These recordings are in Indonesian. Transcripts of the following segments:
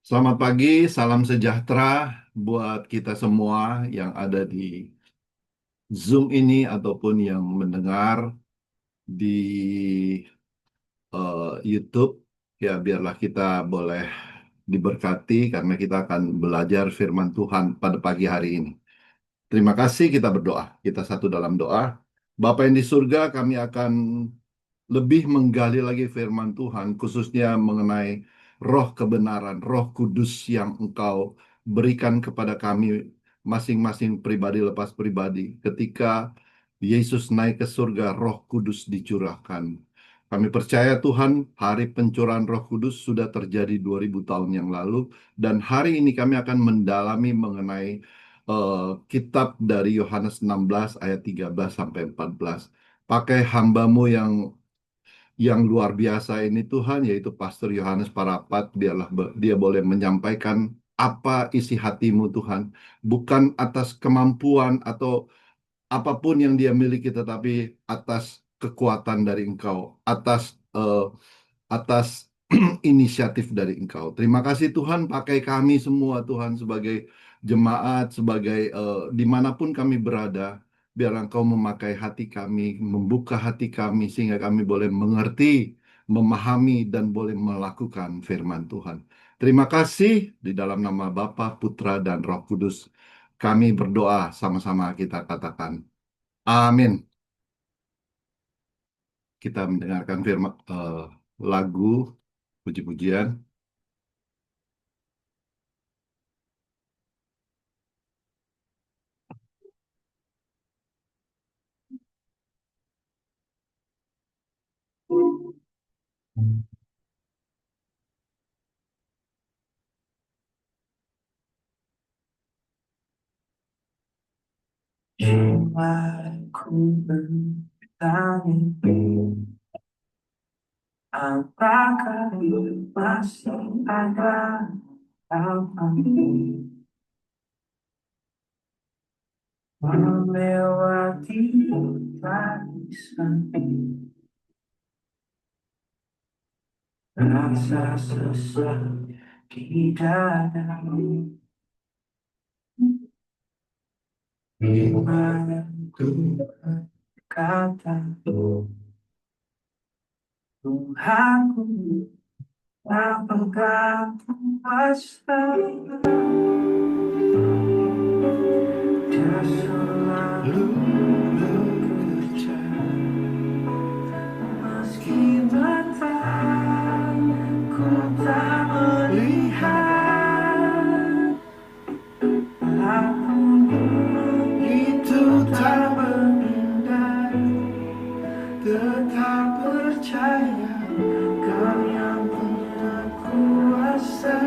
Selamat pagi, salam sejahtera buat kita semua yang ada di Zoom ini ataupun yang mendengar di YouTube. Ya, biarlah kita boleh diberkati karena kita akan belajar firman Tuhan pada pagi hari ini. Terima kasih, kita berdoa. Kita satu dalam doa. Bapa yang di surga, kami akan lebih menggali lagi firman Tuhan, khususnya mengenai roh kebenaran, roh kudus yang Engkau berikan kepada kami masing-masing pribadi lepas pribadi. Ketika Yesus naik ke surga, roh kudus dicurahkan. Kami percaya Tuhan, hari pencurahan roh kudus sudah terjadi 2000 tahun yang lalu, dan hari ini kami akan mendalami mengenai kitab dari Yohanes 16 ayat 13 sampai 14. Pakai hambamu yang luar biasa ini Tuhan, yaitu Pastor Yohanes Parapat, biarlah dia boleh menyampaikan apa isi hatimu Tuhan, bukan atas kemampuan atau apapun yang dia miliki, tetapi atas kekuatan dari Engkau, atas inisiatif dari Engkau. Terima kasih Tuhan, pakai kami semua Tuhan sebagai jemaat, sebagai dimanapun kami berada. Biar Engkau memakai hati kami, membuka hati kami, sehingga kami boleh mengerti, memahami, dan boleh melakukan firman Tuhan. Terima kasih di dalam nama Bapa, Putra, dan Roh Kudus. Kami berdoa sama-sama kita katakan, Amin. Kita mendengarkan firman lagu puji-pujian. Jiwaku bertanya, apakah masih ada harapan melewati barisan rasa sesak di dada, gimana ku berkata, Tuhanku tak bergantung kuasa. Dia selalu bekerja meski mataku tak melihat, namun itu tak berindah. Tetap percaya Kau yang punya kuasa.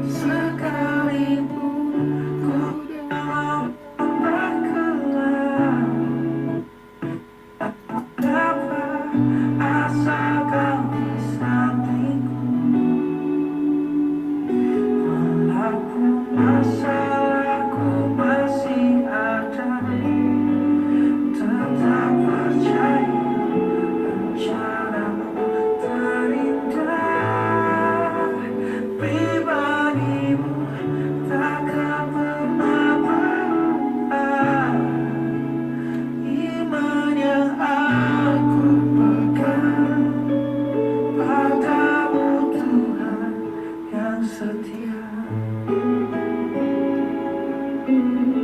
Sekalipun ku dalam ombak gelap, dapat asalkan di sampingku. Walaupun masalahku masih ada, tetap percaya rencanamu terindah. Pribadimu takkan pernah berubah. Iman yang aku pegang padamu, Tuhan yang setia. Imanku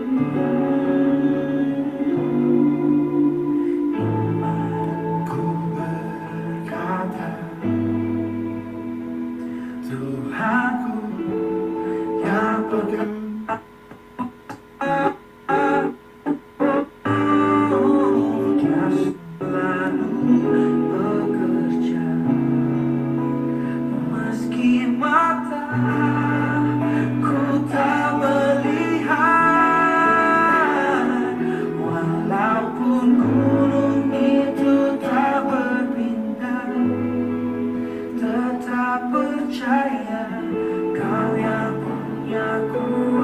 berkata, Tuhanku yang pegang. Dia selalu bekerja meski mataku tak melihat. Walaupun gunung itu tak berpindah, tetap percaya Kau yang punya kuasa.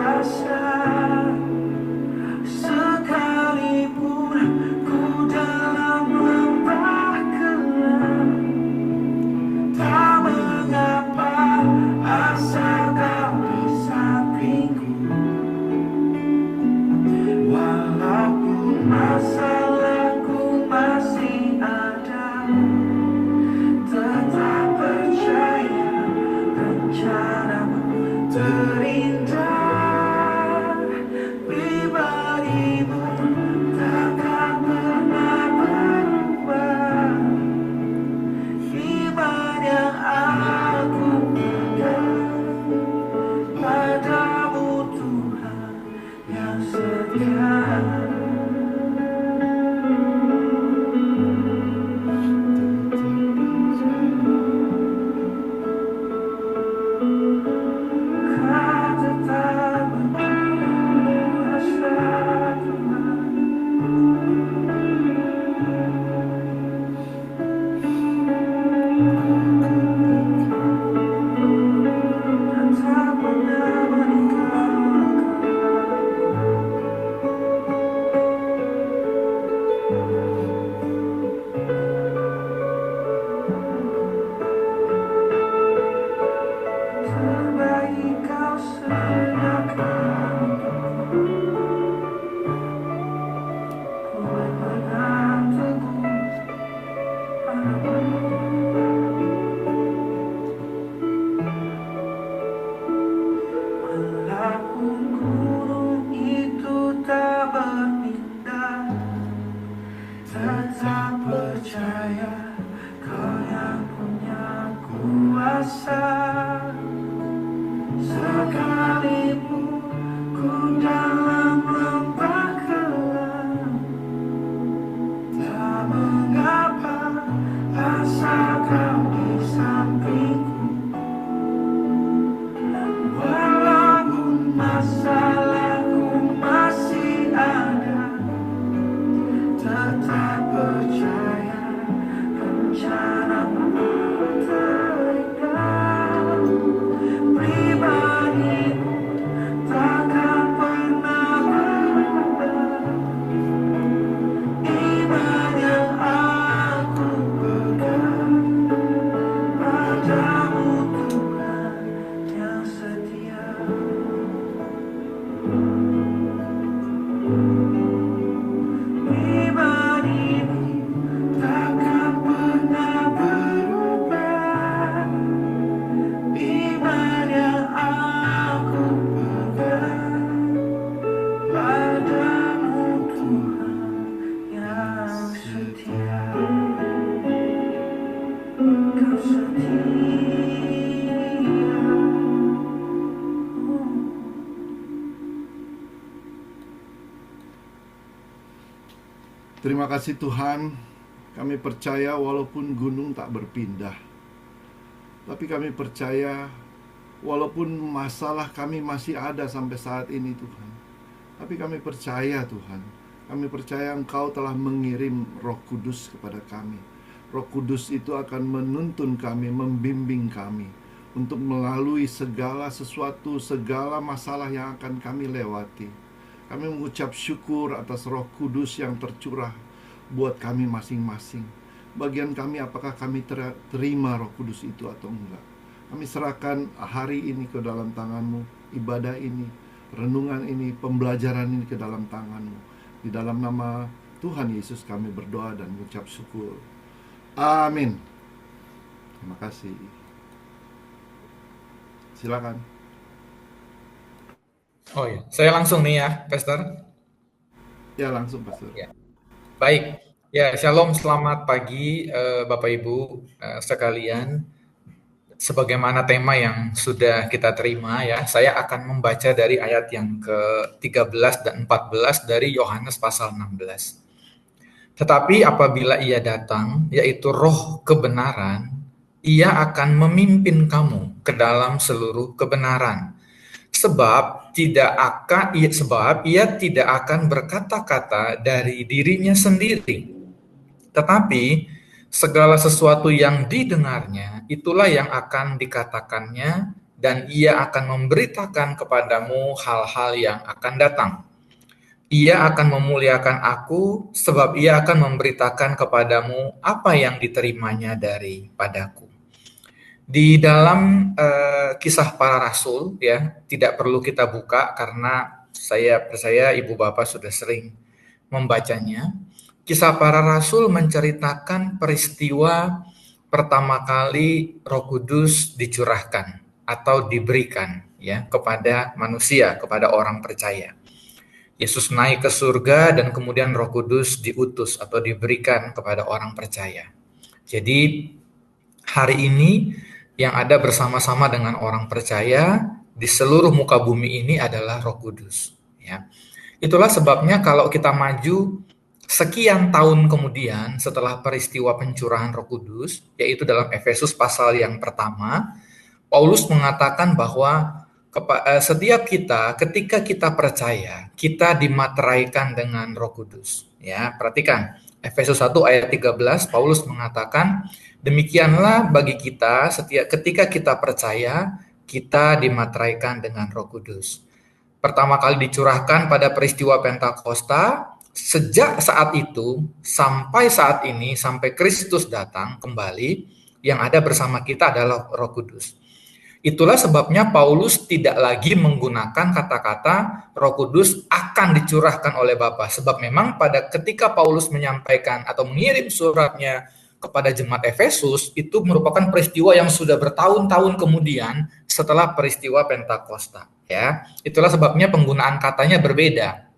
kuasa, sekalipun ku dalam lembah gelap, tak mengapa asal kau di sampingku. Walaupun masalahku masih ada, tetap percaya rencanamu terindah. Pribadimu takkan pernah berubah. Iman yang aku pegang padamu, Tuhan yang setia. Pribadimu takkan pernah berubah. Iman yang aku pegang padamu, Tuhan yang setia. Kau setia. Terima kasih Tuhan, kami percaya walaupun gunung tak berpindah, tapi kami percaya walaupun masalah kami masih ada sampai saat ini Tuhan, tapi kami percaya Tuhan, kami percaya Engkau telah mengirim Roh Kudus kepada kami. Roh Kudus itu akan menuntun kami, membimbing kami untuk melalui segala sesuatu, segala masalah yang akan kami lewati. Kami mengucap syukur atas Roh Kudus yang tercurah buat kami masing-masing. Bagian kami, apakah kami terima Roh Kudus itu atau enggak. Kami serahkan hari ini ke dalam tangan-Mu, ibadah ini, renungan ini, pembelajaran ini ke dalam tangan-Mu. Di dalam nama Tuhan Yesus kami berdoa dan mengucap syukur. Amin. Terima kasih. Silakan. Oh ya, saya langsung nih ya, Pastor. Ya, langsung Pastor. Ya. Baik, ya shalom, selamat pagi Bapak Ibu sekalian. Sebagaimana tema yang sudah kita terima ya, saya akan membaca dari ayat yang ke-13 dan 14 dari Yohanes pasal 16. Tetapi apabila ia datang, yaitu Roh kebenaran, ia akan memimpin kamu ke dalam seluruh kebenaran. Sebab ia tidak akan berkata-kata dari dirinya sendiri, tetapi segala sesuatu yang didengarnya itulah yang akan dikatakannya, dan ia akan memberitakan kepadamu hal-hal yang akan datang. Ia akan memuliakan aku, sebab ia akan memberitakan kepadamu apa yang diterimanya daripadaku. Di dalam Kisah Para Rasul ya, tidak perlu kita buka karena saya percaya Ibu Bapak sudah sering membacanya. Kisah Para Rasul menceritakan peristiwa pertama kali Roh Kudus dicurahkan atau diberikan ya kepada manusia, kepada orang percaya. Yesus naik ke surga dan kemudian Roh Kudus diutus atau diberikan kepada orang percaya. Jadi hari ini yang ada bersama-sama dengan orang percaya di seluruh muka bumi ini adalah Roh Kudus. Ya. Itulah sebabnya kalau kita maju sekian tahun kemudian setelah peristiwa pencurahan Roh Kudus, yaitu dalam Efesus pasal yang pertama, Paulus mengatakan bahwa setiap kita, ketika kita percaya, kita dimateraikan dengan Roh Kudus. Ya, perhatikan Efesus 1 ayat 13, Paulus mengatakan, demikianlah bagi kita, ketika kita percaya, kita dimateraikan dengan Roh Kudus. Pertama kali dicurahkan pada peristiwa Pentakosta, sejak saat itu sampai saat ini, sampai Kristus datang kembali, yang ada bersama kita adalah Roh Kudus. Itulah sebabnya Paulus tidak lagi menggunakan kata-kata Roh Kudus akan dicurahkan oleh Bapa. Sebab memang pada ketika Paulus menyampaikan atau mengirim suratnya kepada jemaat Efesus, itu merupakan peristiwa yang sudah bertahun-tahun kemudian setelah peristiwa Pentakosta. Ya, itulah sebabnya penggunaan katanya berbeda.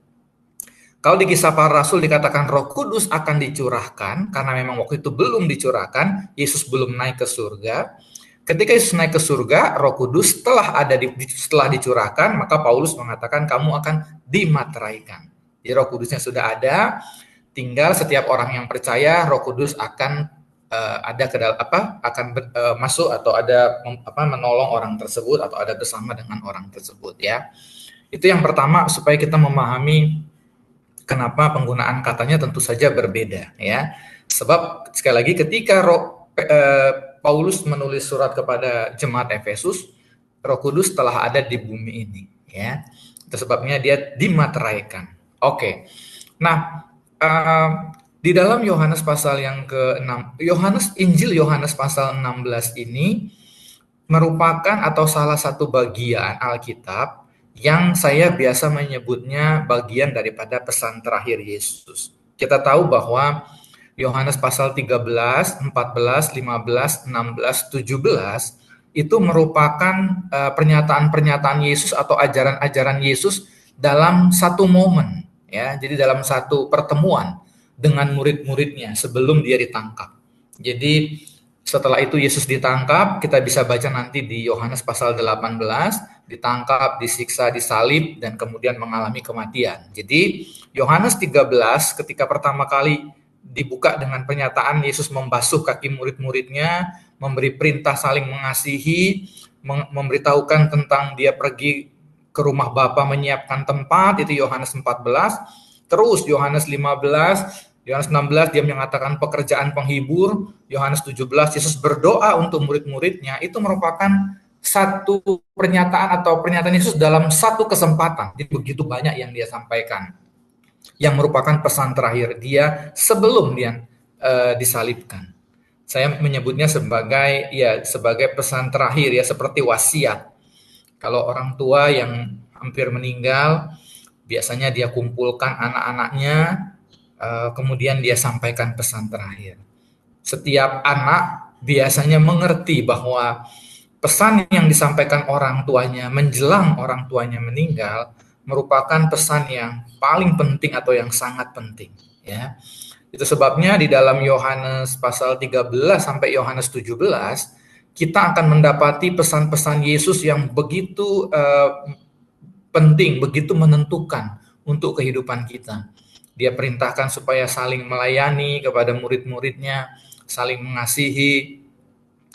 Kalau di Kisah Para Rasul dikatakan Roh Kudus akan dicurahkan, karena memang waktu itu belum dicurahkan, Yesus belum naik ke surga. Ketika Yesus naik ke surga, Roh Kudus setelah dicurahkan, maka Paulus mengatakan kamu akan dimateraikan. Jadi Roh Kudusnya sudah ada, tinggal setiap orang yang percaya Roh Kudus akan ada ke dalam masuk atau ada menolong orang tersebut atau ada bersama dengan orang tersebut ya. Itu yang pertama supaya kita memahami kenapa penggunaan katanya tentu saja berbeda ya. Sebab sekali lagi ketika Paulus menulis surat kepada jemaat Efesus, Roh Kudus telah ada di bumi ini ya. Itu sebabnya dia dimateraikan. Oke. Nah, di dalam Yohanes pasal yang ke-6, Injil Yohanes pasal 16 ini merupakan atau salah satu bagian Alkitab yang saya biasa menyebutnya bagian daripada pesan terakhir Yesus. Kita tahu bahwa Yohanes pasal 13, 14, 15, 16, 17 itu merupakan pernyataan-pernyataan Yesus atau ajaran-ajaran Yesus dalam satu momen ya. Jadi dalam satu pertemuan dengan murid-muridnya sebelum dia ditangkap. Jadi setelah itu Yesus ditangkap, kita bisa baca nanti di Yohanes pasal 18, ditangkap, disiksa, disalib, dan kemudian mengalami kematian. Jadi Yohanes 13 ketika pertama kali dibuka dengan pernyataan Yesus membasuh kaki murid-muridnya, memberi perintah saling mengasihi, memberitahukan tentang dia pergi ke rumah Bapa menyiapkan tempat, itu Yohanes 14. Terus Yohanes 15, Yohanes 16 dia menyatakan pekerjaan penghibur, Yohanes 17 Yesus berdoa untuk murid-muridnya, itu merupakan satu pernyataan atau pernyataan Yesus dalam satu kesempatan. Jadi begitu banyak yang dia sampaikan, yang merupakan pesan terakhir dia sebelum dia disalibkan. Saya menyebutnya sebagai pesan terakhir ya, seperti wasiat. Kalau orang tua yang hampir meninggal, biasanya dia kumpulkan anak-anaknya, kemudian dia sampaikan pesan terakhir. Setiap anak biasanya mengerti bahwa pesan yang disampaikan orang tuanya menjelang orang tuanya meninggal merupakan pesan yang paling penting atau yang sangat penting ya. Itu sebabnya di dalam Yohanes pasal 13 sampai Yohanes 17 kita akan mendapati pesan-pesan Yesus yang begitu penting, begitu menentukan untuk kehidupan kita. Dia perintahkan supaya saling melayani kepada murid-muridnya, saling mengasihi,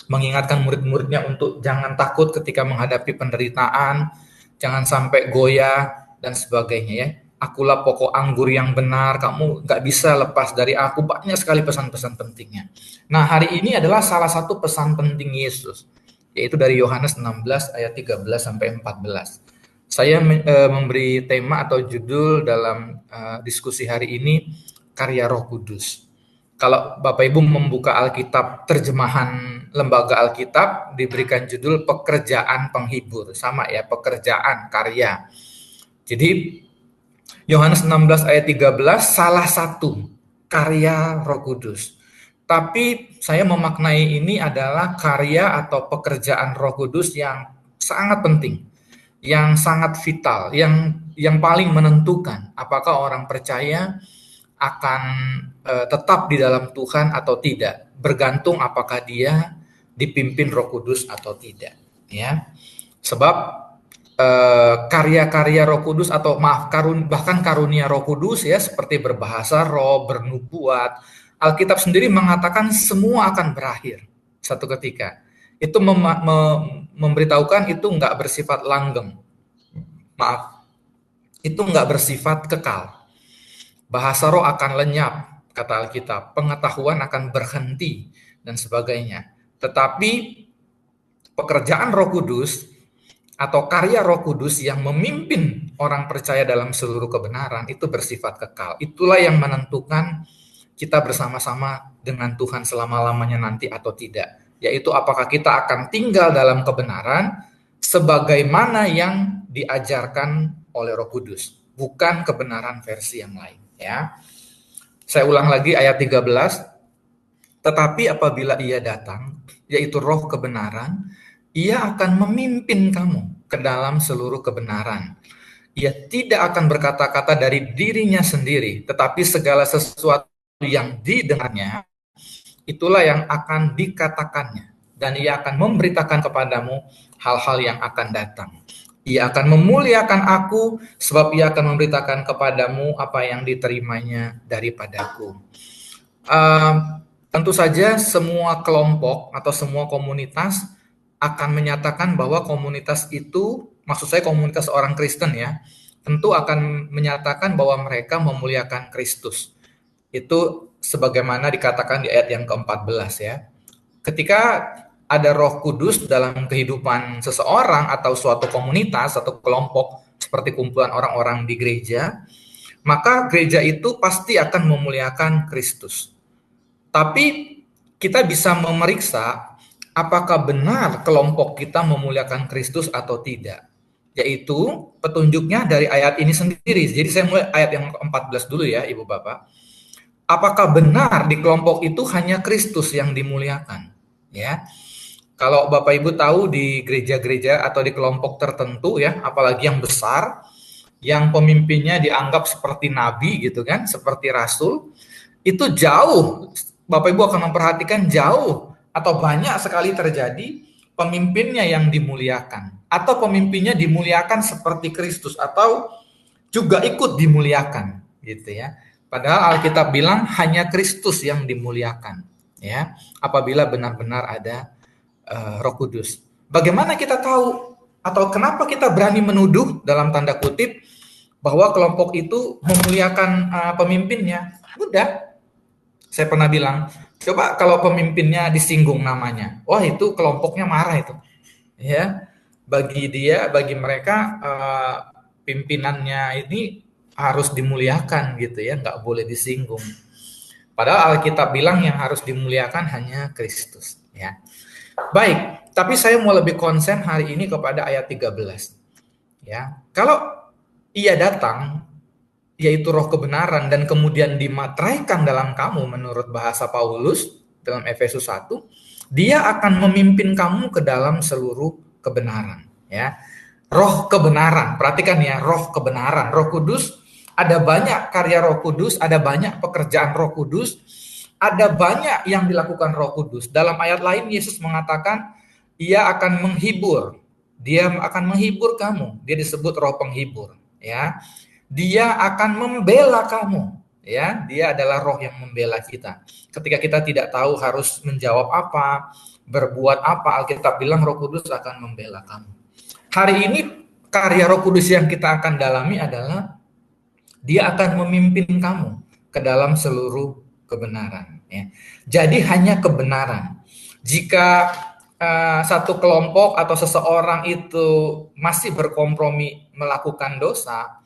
mengingatkan murid-muridnya untuk jangan takut ketika menghadapi penderitaan, jangan sampai goyah, dan sebagainya ya. Akulah pokok anggur yang benar, kamu gak bisa lepas dari aku. Banyak sekali pesan-pesan pentingnya. Nah, hari ini adalah salah satu pesan penting Yesus, yaitu dari Yohanes 16 ayat 13 sampai 14. Saya memberi tema atau judul dalam diskusi hari ini, karya Roh Kudus. Kalau Bapak Ibu membuka Alkitab, terjemahan Lembaga Alkitab diberikan judul pekerjaan penghibur. Sama ya, pekerjaan, karya. Jadi Yohanes 16 ayat 13 salah satu karya Roh Kudus. Tapi saya memaknai ini adalah karya atau pekerjaan Roh Kudus yang sangat penting, yang sangat vital, yang paling menentukan apakah orang percaya akan tetap di dalam Tuhan atau tidak, bergantung apakah dia dipimpin Roh Kudus atau tidak ya. Sebab karya-karya Roh Kudus atau bahkan karunia Roh Kudus ya, seperti berbahasa roh, bernubuat, Alkitab sendiri mengatakan semua akan berakhir satu ketika. Itu memberitahukan itu nggak bersifat langgeng. Maaf, itu nggak bersifat kekal. Bahasa roh akan lenyap, kata Alkitab. Pengetahuan akan berhenti, dan sebagainya. Tetapi pekerjaan Roh Kudus atau karya Roh Kudus yang memimpin orang percaya dalam seluruh kebenaran itu bersifat kekal. Itulah yang menentukan kita bersama-sama dengan Tuhan selama-lamanya nanti atau tidak. Yaitu apakah kita akan tinggal dalam kebenaran sebagaimana yang diajarkan oleh Roh Kudus, bukan kebenaran versi yang lain ya. Saya ulang lagi ayat 13. Tetapi apabila Ia datang, yaitu Roh kebenaran, Ia akan memimpin kamu ke dalam seluruh kebenaran. Ia tidak akan berkata-kata dari dirinya sendiri, tetapi segala sesuatu yang didengarnya itulah yang akan dikatakannya. dan Ia akan memberitakan kepadamu hal-hal yang akan datang. Ia akan memuliakan aku, sebab Ia akan memberitakan kepadamu apa yang diterimanya daripadaku. Tentu saja semua kelompok atau semua komunitas akan menyatakan bahwa komunitas itu, maksud saya komunitas orang Kristen ya, tentu akan menyatakan bahwa mereka memuliakan Kristus. Itu sebagaimana dikatakan di ayat yang ke-14 ya. Ketika ada Roh Kudus dalam kehidupan seseorang atau suatu komunitas atau kelompok seperti kumpulan orang-orang di gereja, maka gereja itu pasti akan memuliakan Kristus. Tapi kita bisa memeriksa apakah benar kelompok kita memuliakan Kristus atau tidak. Yaitu petunjuknya dari ayat ini sendiri. Jadi saya mulai ayat yang ke-14 dulu ya Ibu Bapak. Apakah benar di kelompok itu hanya Kristus yang dimuliakan? Ya. Kalau Bapak Ibu tahu di gereja-gereja atau di kelompok tertentu ya, apalagi yang besar, yang pemimpinnya dianggap seperti nabi gitu kan, seperti rasul, itu jauh, Bapak Ibu akan memperhatikan jauh atau banyak sekali terjadi pemimpinnya yang dimuliakan atau pemimpinnya dimuliakan seperti Kristus atau juga ikut dimuliakan gitu ya. Padahal Alkitab bilang hanya Kristus yang dimuliakan ya, apabila benar-benar ada Roh Kudus. Bagaimana kita tahu atau kenapa kita berani menuduh dalam tanda kutip bahwa kelompok itu memuliakan pemimpinnya? Mudah. Saya pernah bilang, coba kalau pemimpinnya disinggung namanya, wah itu kelompoknya marah itu. Ya, bagi mereka pimpinannya ini harus dimuliakan gitu ya, nggak boleh disinggung. Padahal Alkitab bilang yang harus dimuliakan hanya Kristus. Ya. Baik, tapi saya mau lebih konsen hari ini kepada ayat 13. Ya, kalau Ia datang, yaitu Roh kebenaran, dan kemudian dimateraikan dalam kamu menurut bahasa Paulus dalam Efesus 1, Dia akan memimpin kamu ke dalam seluruh kebenaran. Ya, Roh kebenaran, perhatikan ya, Roh kebenaran, Roh Kudus. Ada banyak karya Roh Kudus, ada banyak pekerjaan Roh Kudus, ada banyak yang dilakukan Roh Kudus. Dalam ayat lain Yesus mengatakan Ia akan menghibur. Dia akan menghibur kamu. Dia disebut Roh penghibur, ya. Dia akan membela kamu, ya. Dia adalah Roh yang membela kita. Ketika kita tidak tahu harus menjawab apa, berbuat apa, Alkitab bilang Roh Kudus akan membela kamu. Hari ini karya Roh Kudus yang kita akan dalami adalah Dia akan memimpin kamu ke dalam seluruh kebenaran. Ya. Jadi hanya kebenaran. Jika satu kelompok atau seseorang itu masih berkompromi melakukan dosa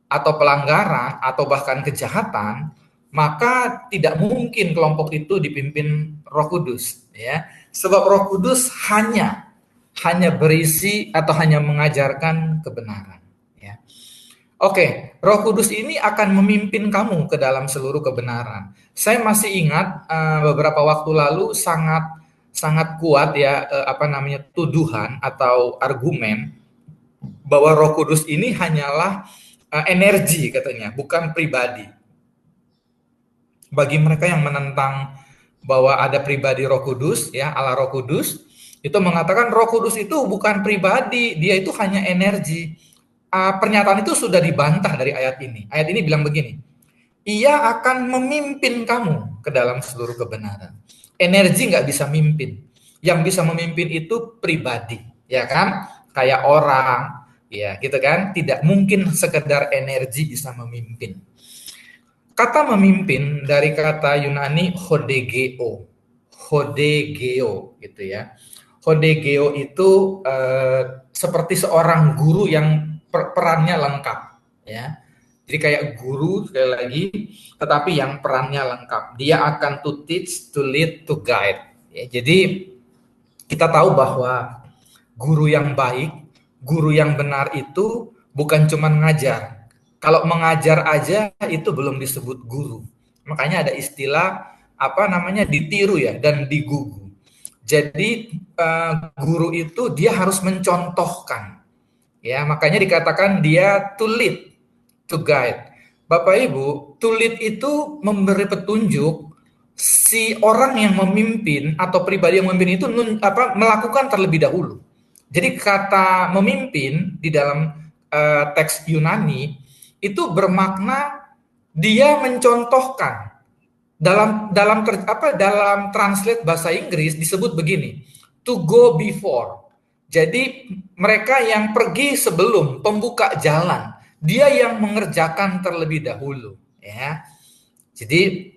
atau pelanggaran atau bahkan kejahatan, maka tidak mungkin kelompok itu dipimpin Roh Kudus. Ya. Sebab Roh Kudus hanya berisi atau hanya mengajarkan kebenaran. Oke, Roh Kudus ini akan memimpin kamu ke dalam seluruh kebenaran. Saya masih ingat beberapa waktu lalu sangat kuat ya tuduhan atau argumen bahwa Roh Kudus ini hanyalah energi katanya, bukan pribadi. Bagi mereka yang menentang bahwa ada pribadi Roh Kudus ya, Allah Roh Kudus, itu mengatakan Roh Kudus itu bukan pribadi, dia itu hanya energi. Pernyataan itu sudah dibantah dari ayat ini. Ayat ini bilang begini, Ia akan memimpin kamu ke dalam seluruh kebenaran. Energi nggak bisa mimpin. Yang bisa memimpin itu pribadi, ya kan? Kayak orang, ya gitu kan? Tidak mungkin sekedar energi bisa memimpin. Kata memimpin dari kata Yunani hodegeo, gitu ya. Hodegeo itu seperti seorang guru yang perannya lengkap, ya. Jadi kayak guru sekali lagi, tetapi yang perannya lengkap. Dia akan to teach, to lead, to guide. Ya, jadi kita tahu bahwa guru yang baik, guru yang benar itu bukan cuma ngajar. Kalau mengajar aja itu belum disebut guru. Makanya ada istilah ditiru ya dan digugu. Jadi guru itu dia harus mencontohkan. Ya, makanya dikatakan dia to lead, to guide. Bapak Ibu, to lead itu memberi petunjuk, si orang yang memimpin atau pribadi yang memimpin itu melakukan terlebih dahulu. Jadi kata memimpin di dalam teks Yunani itu bermakna dia mencontohkan. Dalam translate bahasa Inggris disebut begini, to go before. Jadi mereka yang pergi sebelum, pembuka jalan, dia yang mengerjakan terlebih dahulu, ya. Jadi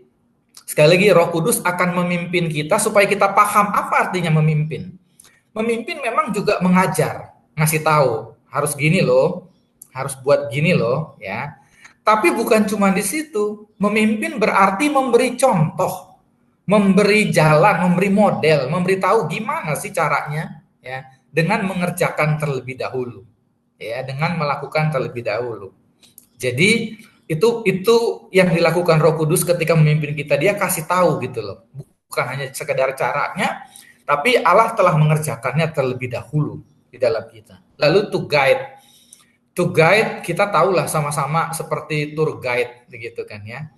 sekali lagi Roh Kudus akan memimpin kita supaya kita paham apa artinya memimpin. Memimpin memang juga mengajar, ngasih tahu, harus gini loh, harus buat gini loh, ya. Tapi bukan cuma di situ. Memimpin berarti memberi contoh, memberi jalan, memberi model, memberi tahu gimana sih caranya, ya, dengan mengerjakan terlebih dahulu, ya, dengan melakukan terlebih dahulu. Jadi itu yang dilakukan Roh Kudus ketika memimpin kita, dia kasih tahu gitu loh. Bukan hanya sekedar caranya, tapi Allah telah mengerjakannya terlebih dahulu di dalam kita. Lalu to guide kita tahulah sama-sama seperti tour guide begitu kan ya.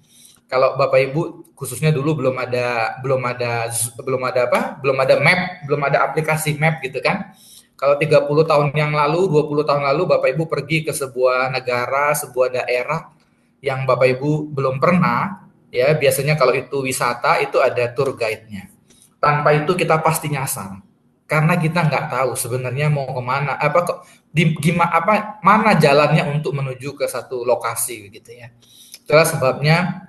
Kalau Bapak Ibu khususnya dulu belum ada map, belum ada aplikasi map gitu kan. Kalau 30 tahun yang lalu, 20 tahun lalu Bapak Ibu pergi ke sebuah negara, sebuah daerah yang Bapak Ibu belum pernah, ya biasanya kalau itu wisata itu ada tour guide-nya. Tanpa itu kita pasti nyasar. Karena kita nggak tahu sebenarnya mau kemana, mana jalannya untuk menuju ke satu lokasi gitu ya. Itulah sebabnya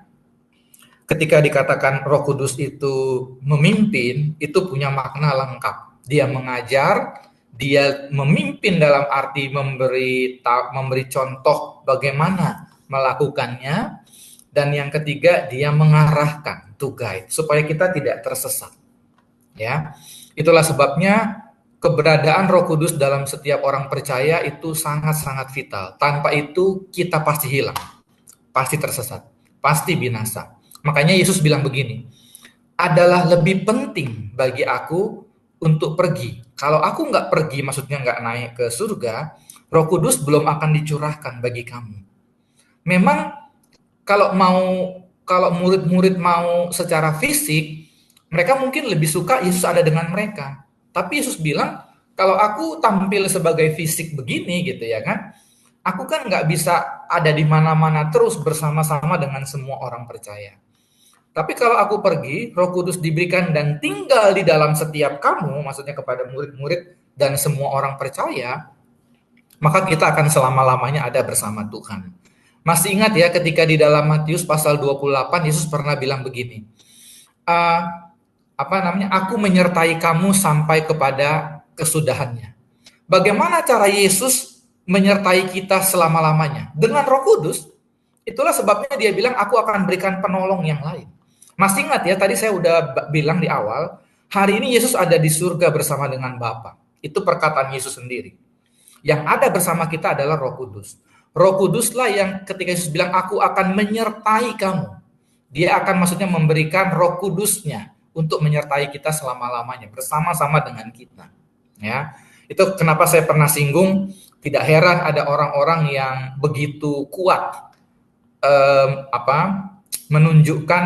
ketika dikatakan Roh Kudus itu memimpin, itu punya makna lengkap. Dia mengajar, dia memimpin dalam arti memberi contoh bagaimana melakukannya, dan yang ketiga dia mengarahkan, to guide, supaya kita tidak tersesat. Ya. Itulah sebabnya keberadaan Roh Kudus dalam setiap orang percaya itu sangat-sangat vital. Tanpa itu kita pasti hilang, pasti tersesat, pasti binasa. Makanya Yesus bilang begini, adalah lebih penting bagi aku untuk pergi. Kalau aku nggak pergi, maksudnya nggak naik ke surga, Roh Kudus belum akan dicurahkan bagi kamu. Memang kalau murid-murid mau secara fisik, mereka mungkin lebih suka Yesus ada dengan mereka. Tapi Yesus bilang, kalau aku tampil sebagai fisik begini gitu ya kan, aku kan nggak bisa ada di mana-mana terus bersama-sama dengan semua orang percaya. Tapi kalau aku pergi, Roh Kudus diberikan dan tinggal di dalam setiap kamu, maksudnya kepada murid-murid dan semua orang percaya, maka kita akan selama-lamanya ada bersama Tuhan. Masih ingat ya ketika di dalam Matius pasal 28, Yesus pernah bilang begini, aku menyertai kamu sampai kepada kesudahannya. Bagaimana cara Yesus menyertai kita selama-lamanya? Dengan Roh Kudus. Itulah sebabnya dia bilang, aku akan berikan penolong yang lain. Masih ingat ya, tadi saya udah bilang di awal, hari ini Yesus ada di surga bersama dengan Bapa. Itu perkataan Yesus sendiri. Yang ada bersama kita adalah Roh Kudus. Roh Kuduslah yang ketika Yesus bilang, aku akan menyertai kamu. Dia akan maksudnya memberikan Roh Kudusnya untuk menyertai kita selama-lamanya, bersama-sama dengan kita. Ya, itu kenapa saya pernah singgung, tidak heran ada orang-orang yang begitu kuat menunjukkan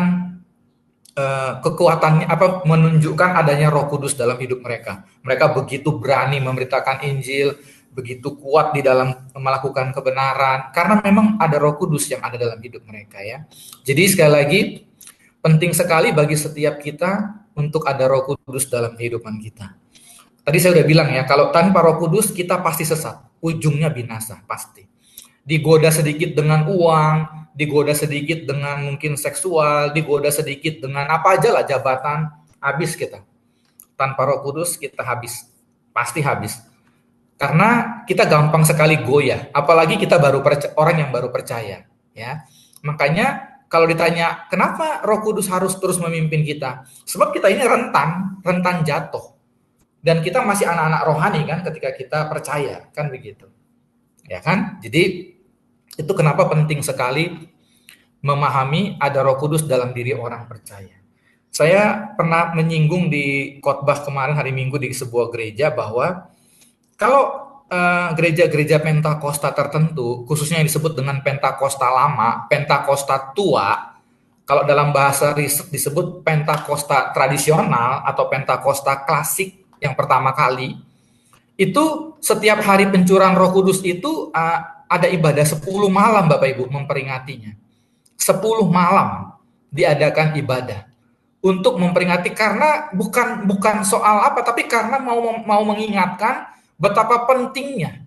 kekuatannya, menunjukkan adanya Roh Kudus dalam hidup mereka. Mereka begitu berani memberitakan Injil, begitu kuat di dalam melakukan kebenaran, karena memang ada Roh Kudus yang ada dalam hidup mereka ya. Jadi sekali lagi, penting sekali bagi setiap kita untuk ada Roh Kudus dalam kehidupan kita. Tadi saya udah bilang ya, kalau tanpa Roh Kudus kita pasti sesat, ujungnya binasa pasti. Digoda sedikit dengan uang, digoda sedikit dengan mungkin seksual, digoda sedikit dengan apa aja lah, jabatan, habis kita. Tanpa Roh Kudus kita habis, pasti habis. Karena kita gampang sekali goyah, apalagi kita orang yang baru percaya, ya. Makanya kalau ditanya kenapa Roh Kudus harus terus memimpin kita, sebab kita ini rentan jatuh, dan kita masih anak-anak rohani kan ketika kita percaya, kan begitu, ya kan? Jadi itu kenapa penting sekali memahami ada Roh Kudus dalam diri orang percaya. Saya pernah menyinggung di khotbah kemarin hari Minggu di sebuah gereja bahwa kalau gereja-gereja Pentakosta tertentu, khususnya yang disebut dengan Pentakosta lama, Pentakosta tua, Kalau dalam bahasa riset disebut Pentakosta tradisional atau Pentakosta klasik yang pertama kali, itu setiap hari pencurahan Roh Kudus itu ada ibadah 10 malam Bapak Ibu memperingatinya. 10 malam diadakan ibadah untuk memperingati, karena bukan soal apa, tapi karena mau mengingatkan betapa pentingnya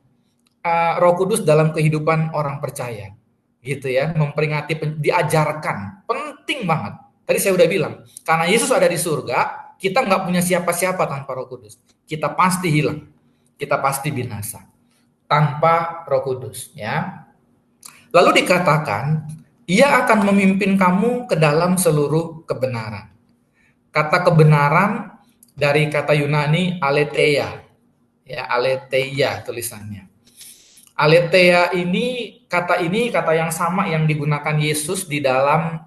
Roh Kudus dalam kehidupan orang percaya, gitu ya. Memperingati, diajarkan, penting banget. Tadi saya udah bilang, karena Yesus ada di surga, kita nggak punya siapa-siapa tanpa Roh Kudus. Kita pasti hilang, kita pasti binasa tanpa Roh Kudus, ya. Lalu dikatakan, Ia akan memimpin kamu ke dalam seluruh kebenaran. Kata kebenaran dari kata Yunani aletheia, ya, aletheia tulisannya. Aletheia ini kata yang sama yang digunakan Yesus di dalam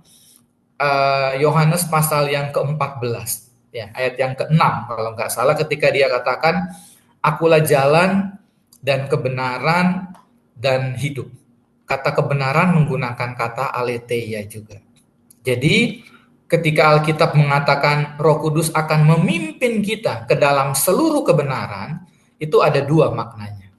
Yohanes pasal yang ke-14, ya, ayat yang ke-6 kalau nggak salah, ketika dia katakan, Akulah jalan dan kebenaran dan hidup. Kata kebenaran menggunakan kata aletheia juga. Jadi ketika Alkitab mengatakan Roh Kudus akan memimpin kita ke dalam seluruh kebenaran, itu ada dua maknanya.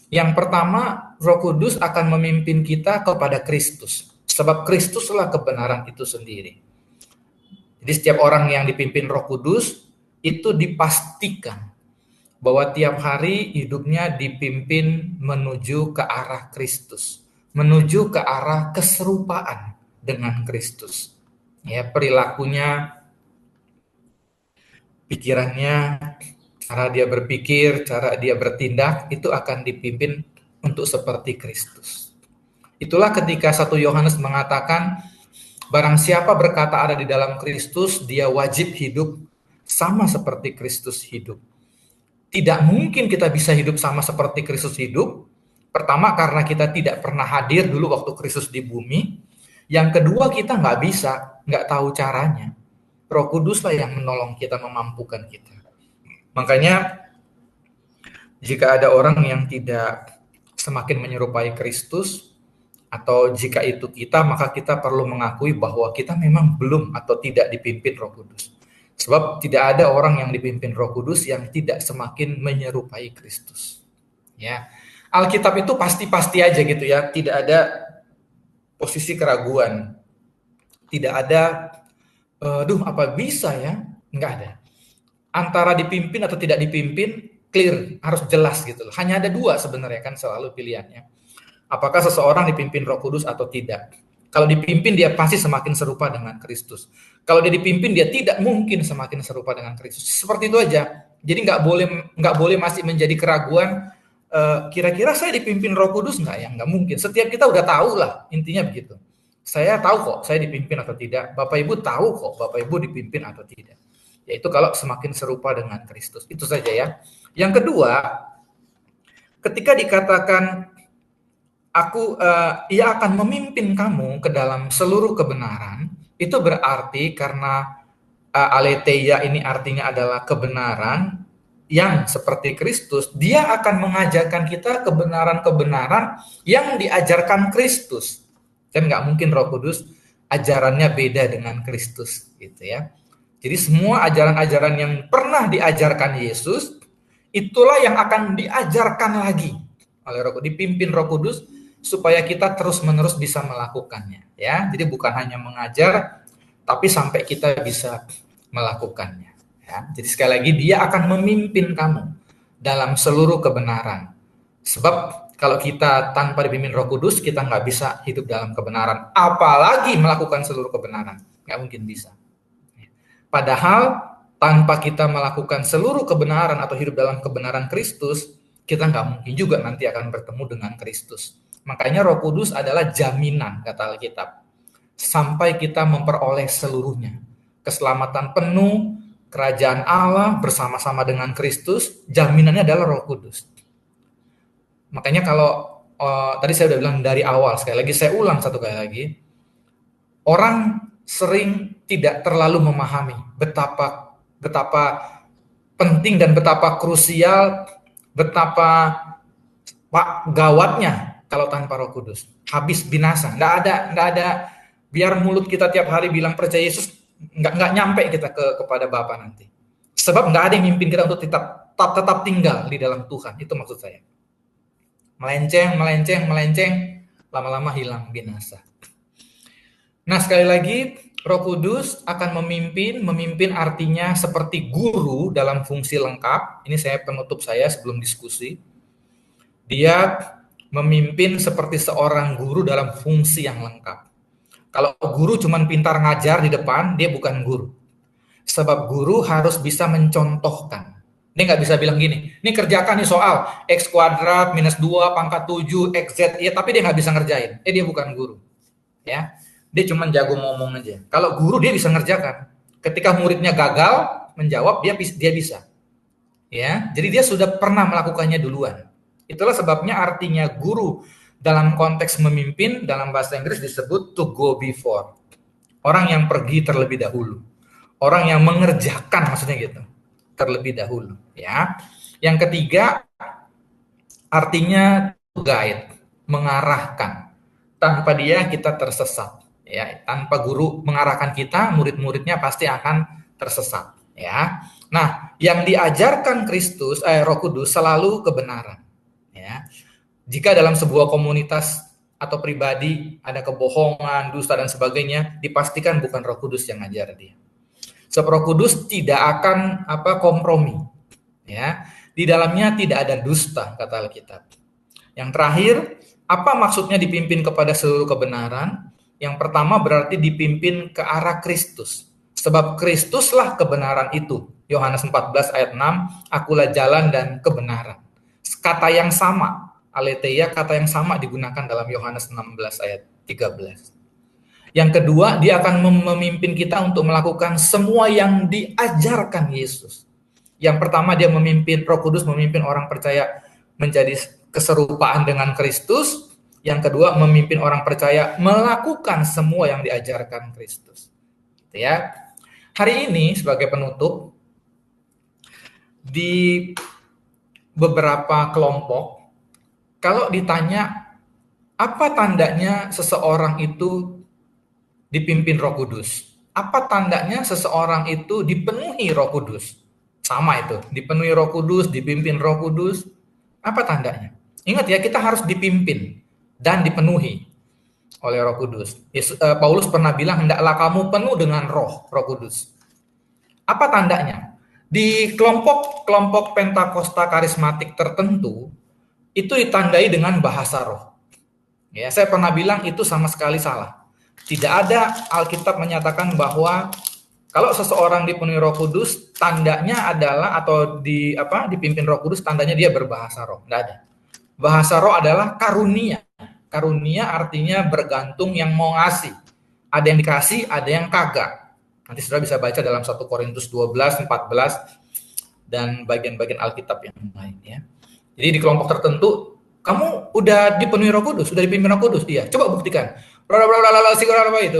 Yang pertama, Roh Kudus akan memimpin kita kepada Kristus, sebab Kristuslah kebenaran itu sendiri. Jadi setiap orang yang dipimpin Roh Kudus itu dipastikan bahwa tiap hari hidupnya dipimpin menuju ke arah Kristus, menuju ke arah keserupaan dengan Kristus. Ya, perilakunya, pikirannya, cara dia berpikir, cara dia bertindak itu akan dipimpin untuk seperti Kristus. Itulah ketika 1 Yohanes mengatakan, barang siapa berkata ada di dalam Kristus, dia wajib hidup sama seperti Kristus hidup. Tidak mungkin kita bisa hidup sama seperti Kristus hidup. Pertama, karena kita tidak pernah hadir dulu waktu Kristus di bumi. Yang kedua, kita nggak bisa, nggak tahu caranya. Roh Kuduslah yang menolong kita, memampukan kita. Makanya, jika ada orang yang tidak semakin menyerupai Kristus, atau jika itu kita, maka kita perlu mengakui bahwa kita memang belum atau tidak dipimpin Roh Kudus. Sebab tidak ada orang yang dipimpin Roh Kudus yang tidak semakin menyerupai Kristus. Ya, Alkitab itu pasti-pasti aja gitu ya, tidak ada posisi keraguan, tidak ada, apa bisa ya? Nggak ada. Antara dipimpin atau tidak dipimpin, clear, harus jelas gitu loh. Hanya ada dua sebenarnya kan selalu pilihannya. Apakah seseorang dipimpin Roh Kudus atau tidak? Kalau dipimpin dia pasti semakin serupa dengan Kristus. Kalau dia dipimpin dia tidak mungkin semakin serupa dengan Kristus. Seperti itu aja. Jadi nggak boleh masih menjadi keraguan. Kira-kira saya dipimpin Roh Kudus nggak ya? Nggak mungkin. Setiap kita udah tahu lah, intinya begitu. Saya tahu kok saya dipimpin atau tidak. Bapak Ibu tahu kok Bapak Ibu dipimpin atau tidak. Yaitu kalau semakin serupa dengan Kristus. Itu saja ya. Yang kedua, ketika dikatakan Ia akan memimpin kamu ke dalam seluruh kebenaran, itu berarti karena aletheia ini artinya adalah kebenaran yang seperti Kristus, dia akan mengajarkan kita kebenaran-kebenaran yang diajarkan Kristus. Kan nggak mungkin Roh Kudus ajarannya beda dengan Kristus, gitu ya. Jadi semua ajaran-ajaran yang pernah diajarkan Yesus, itulah yang akan diajarkan lagi oleh Roh Kudus, dipimpin Roh Kudus, supaya kita terus-menerus bisa melakukannya, ya. Jadi bukan hanya mengajar, tapi sampai kita bisa melakukannya, ya. Jadi sekali lagi, dia akan memimpin kamu dalam seluruh kebenaran. Sebab kalau kita tanpa dipimpin Roh Kudus, kita nggak bisa hidup dalam kebenaran, apalagi melakukan seluruh kebenaran, nggak mungkin bisa. Padahal tanpa kita melakukan seluruh kebenaran atau hidup dalam kebenaran Kristus, kita nggak mungkin juga nanti akan bertemu dengan Kristus. Makanya Roh Kudus adalah jaminan, kata Alkitab, sampai kita memperoleh seluruhnya. Keselamatan penuh, kerajaan Allah bersama-sama dengan Kristus, jaminannya adalah Roh Kudus. Makanya kalau tadi saya udah bilang dari awal, sekali lagi saya ulang satu kali lagi, orang sering tidak terlalu memahami betapa penting dan betapa krusial, betapa gawatnya kalau tanpa Roh Kudus, habis binasa. Nggak ada Biar mulut kita tiap hari bilang percaya Yesus, nggak nyampe kita kepada Bapa nanti. Sebab nggak ada yang mimpin kita untuk tetap tinggal di dalam Tuhan. Itu maksud saya. Melenceng, lama-lama hilang binasa. Nah, sekali lagi, Roh Kudus akan memimpin artinya seperti guru dalam fungsi lengkap. Ini saya penutup saya sebelum diskusi. Dia memimpin seperti seorang guru dalam fungsi yang lengkap. Kalau guru cuma pintar ngajar di depan, dia bukan guru. Sebab guru harus bisa mencontohkan. Dia nggak bisa bilang gini, ini kerjakan nih soal X kuadrat minus 2 pangkat 7 XZ, ya, tapi dia nggak bisa ngerjain. Dia bukan guru. Ya, dia cuma jago ngomong aja. Kalau guru dia bisa ngerjakan. Ketika muridnya gagal menjawab, dia bisa. Ya, jadi dia sudah pernah melakukannya duluan. Itulah sebabnya artinya guru dalam konteks memimpin dalam bahasa Inggris disebut to go before. Orang yang pergi terlebih dahulu. Orang yang mengerjakan maksudnya gitu. Terlebih dahulu, ya. Yang ketiga artinya to guide, mengarahkan. Tanpa dia kita tersesat, ya. Tanpa guru mengarahkan kita, murid-muridnya pasti akan tersesat, ya. Nah, yang diajarkan Roh Kudus selalu kebenaran, ya. Jika dalam sebuah komunitas atau pribadi ada kebohongan, dusta dan sebagainya, dipastikan bukan Roh Kudus yang ngajar dia. Sebab Roh Kudus tidak akan kompromi, ya. Di dalamnya tidak ada dusta, kata Alkitab. Yang terakhir, apa maksudnya dipimpin kepada seluruh kebenaran? Yang pertama berarti dipimpin ke arah Kristus. Sebab Kristuslah kebenaran itu. Yohanes 14 ayat 6, akulah jalan dan kebenaran. Kata yang sama, aletheia, kata yang sama digunakan dalam Yohanes 16 ayat 13. Yang kedua, dia akan memimpin kita untuk melakukan semua yang diajarkan Yesus. Yang pertama, dia Roh Kudus memimpin orang percaya menjadi keserupaan dengan Kristus. Yang kedua, memimpin orang percaya melakukan semua yang diajarkan Kristus. Gitu ya. Hari ini sebagai penutup, di beberapa kelompok, kalau ditanya apa tandanya seseorang itu dipimpin Roh Kudus, apa tandanya seseorang itu dipenuhi Roh Kudus? Sama itu, dipenuhi Roh Kudus, dipimpin Roh Kudus, apa tandanya? Ingat ya, kita harus dipimpin dan dipenuhi oleh Roh Kudus. Paulus pernah bilang, hendaklah kamu penuh dengan Roh Kudus. Apa tandanya? Di kelompok Pentakosta karismatik tertentu, itu ditandai dengan bahasa roh. Ya, saya pernah bilang itu sama sekali salah. Tidak ada Alkitab menyatakan bahwa kalau seseorang dipenuhi Roh Kudus, tandanya adalah atau dipimpin Roh Kudus, tandanya dia berbahasa roh. Tidak ada. Bahasa roh adalah karunia. Karunia artinya bergantung yang mau ngasih. Ada yang dikasih, ada yang kagak. Nanti saudara bisa baca dalam 1 Korintus 12, 14 dan bagian-bagian Alkitab yang lain, ya. Jadi di kelompok tertentu, kamu udah dipenuhi Roh Kudus, sudah dipimpin Roh Kudus, iya. Coba buktikan.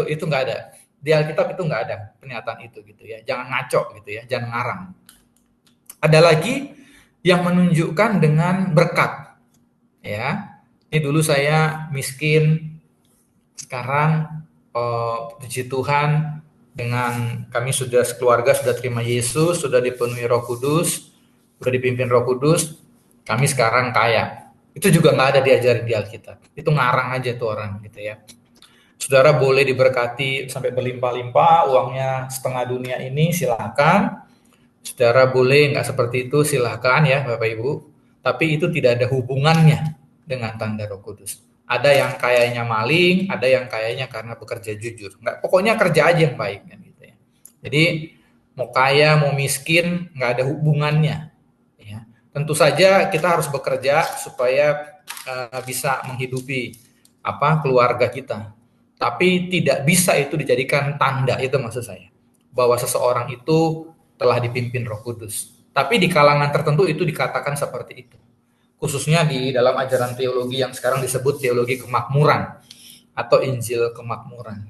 Itu nggak ada. Di Alkitab itu nggak ada pernyataan itu, gitu ya. Jangan ngaco, gitu ya. Jangan ngarang. Ada lagi yang menunjukkan dengan berkat, ya. Ini dulu saya miskin, sekarang puji Tuhan dengan kami sudah sekeluarga sudah terima Yesus, sudah dipenuhi Roh Kudus, sudah dipimpin Roh Kudus, kami sekarang kaya. Itu juga nggak ada diajarin di Alkitab. Itu ngarang aja tuh orang, gitu ya. Saudara boleh diberkati sampai berlimpah-limpah, uangnya setengah dunia ini, silakan. Saudara boleh nggak seperti itu, silakan ya Bapak Ibu. Tapi itu tidak ada hubungannya dengan tanda Roh Kudus. Ada yang kayaknya maling, ada yang kayaknya karena bekerja jujur. Nggak, pokoknya kerja aja yang baik, kan, gitu ya. Jadi mau kaya, mau miskin, nggak ada hubungannya. Ya. Tentu saja kita harus bekerja supaya bisa menghidupi keluarga kita. Tapi tidak bisa itu dijadikan tanda, itu maksud saya, bahwa seseorang itu telah dipimpin Roh Kudus. Tapi di kalangan tertentu itu dikatakan seperti itu. Khususnya di dalam ajaran teologi yang sekarang disebut teologi kemakmuran atau Injil kemakmuran.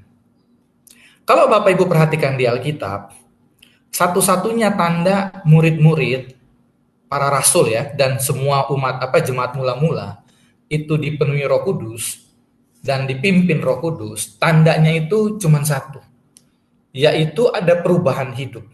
Kalau Bapak Ibu perhatikan di Alkitab, satu-satunya tanda murid-murid, para rasul ya, dan semua umat jemaat mula-mula itu dipenuhi Roh Kudus, dan dipimpin Roh Kudus, tandanya itu cuma satu, yaitu ada perubahan hidup.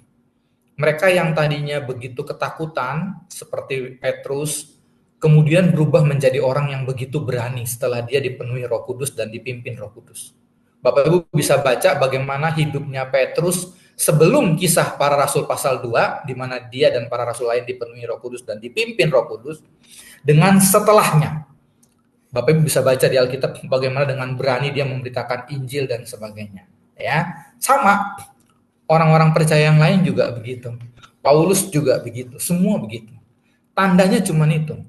Mereka yang tadinya begitu ketakutan, seperti Petrus, kemudian berubah menjadi orang yang begitu berani setelah dia dipenuhi Roh Kudus dan dipimpin Roh Kudus. Bapak Ibu bisa baca bagaimana hidupnya Petrus sebelum kisah para rasul pasal 2, di mana dia dan para rasul lain dipenuhi Roh Kudus dan dipimpin Roh Kudus, dengan setelahnya. Bapak Ibu bisa baca di Alkitab bagaimana dengan berani dia memberitakan Injil dan sebagainya. Ya, sama orang-orang percaya yang lain juga begitu. Paulus juga begitu, semua begitu. Tandanya cuma itu.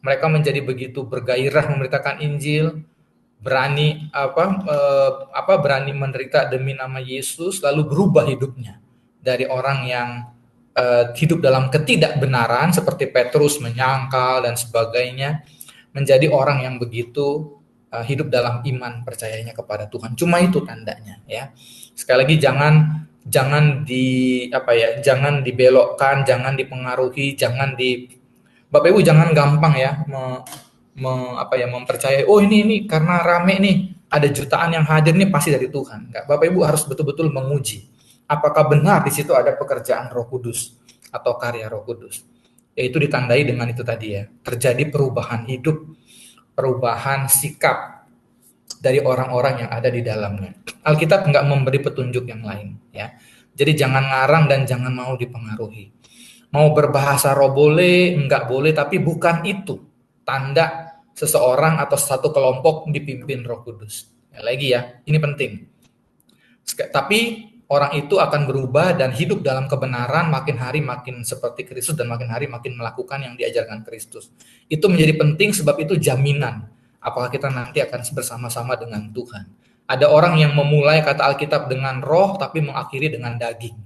Mereka menjadi begitu bergairah memberitakan Injil, berani berani menderita demi nama Yesus, lalu berubah hidupnya dari orang yang hidup dalam ketidakbenaran seperti Petrus menyangkal dan sebagainya, menjadi orang yang begitu hidup dalam iman percayanya kepada Tuhan. Cuma itu tandanya, ya. Sekali lagi jangan dibelokkan, jangan dipengaruhi, Bapak Ibu jangan gampang ya mempercayai, oh ini karena rame nih, ada jutaan yang hadir nih pasti dari Tuhan. Enggak, Bapak Ibu harus betul-betul menguji apakah benar di situ ada pekerjaan Roh Kudus atau karya Roh Kudus. Yaitu ditandai dengan itu tadi ya, terjadi perubahan hidup, perubahan sikap dari orang-orang yang ada di dalamnya. Alkitab nggak memberi petunjuk yang lain ya. Jadi jangan ngarang dan jangan mau dipengaruhi. Mau berbahasa roh boleh, nggak boleh, tapi bukan itu tanda seseorang atau satu kelompok dipimpin Roh Kudus. Ya, lagi ya, ini penting. Tapi orang itu akan berubah dan hidup dalam kebenaran, makin hari makin seperti Kristus dan makin hari makin melakukan yang diajarkan Kristus. Itu menjadi penting sebab itu jaminan apakah kita nanti akan bersama-sama dengan Tuhan. Ada orang yang memulai kata Alkitab dengan roh tapi mengakhiri dengan daging.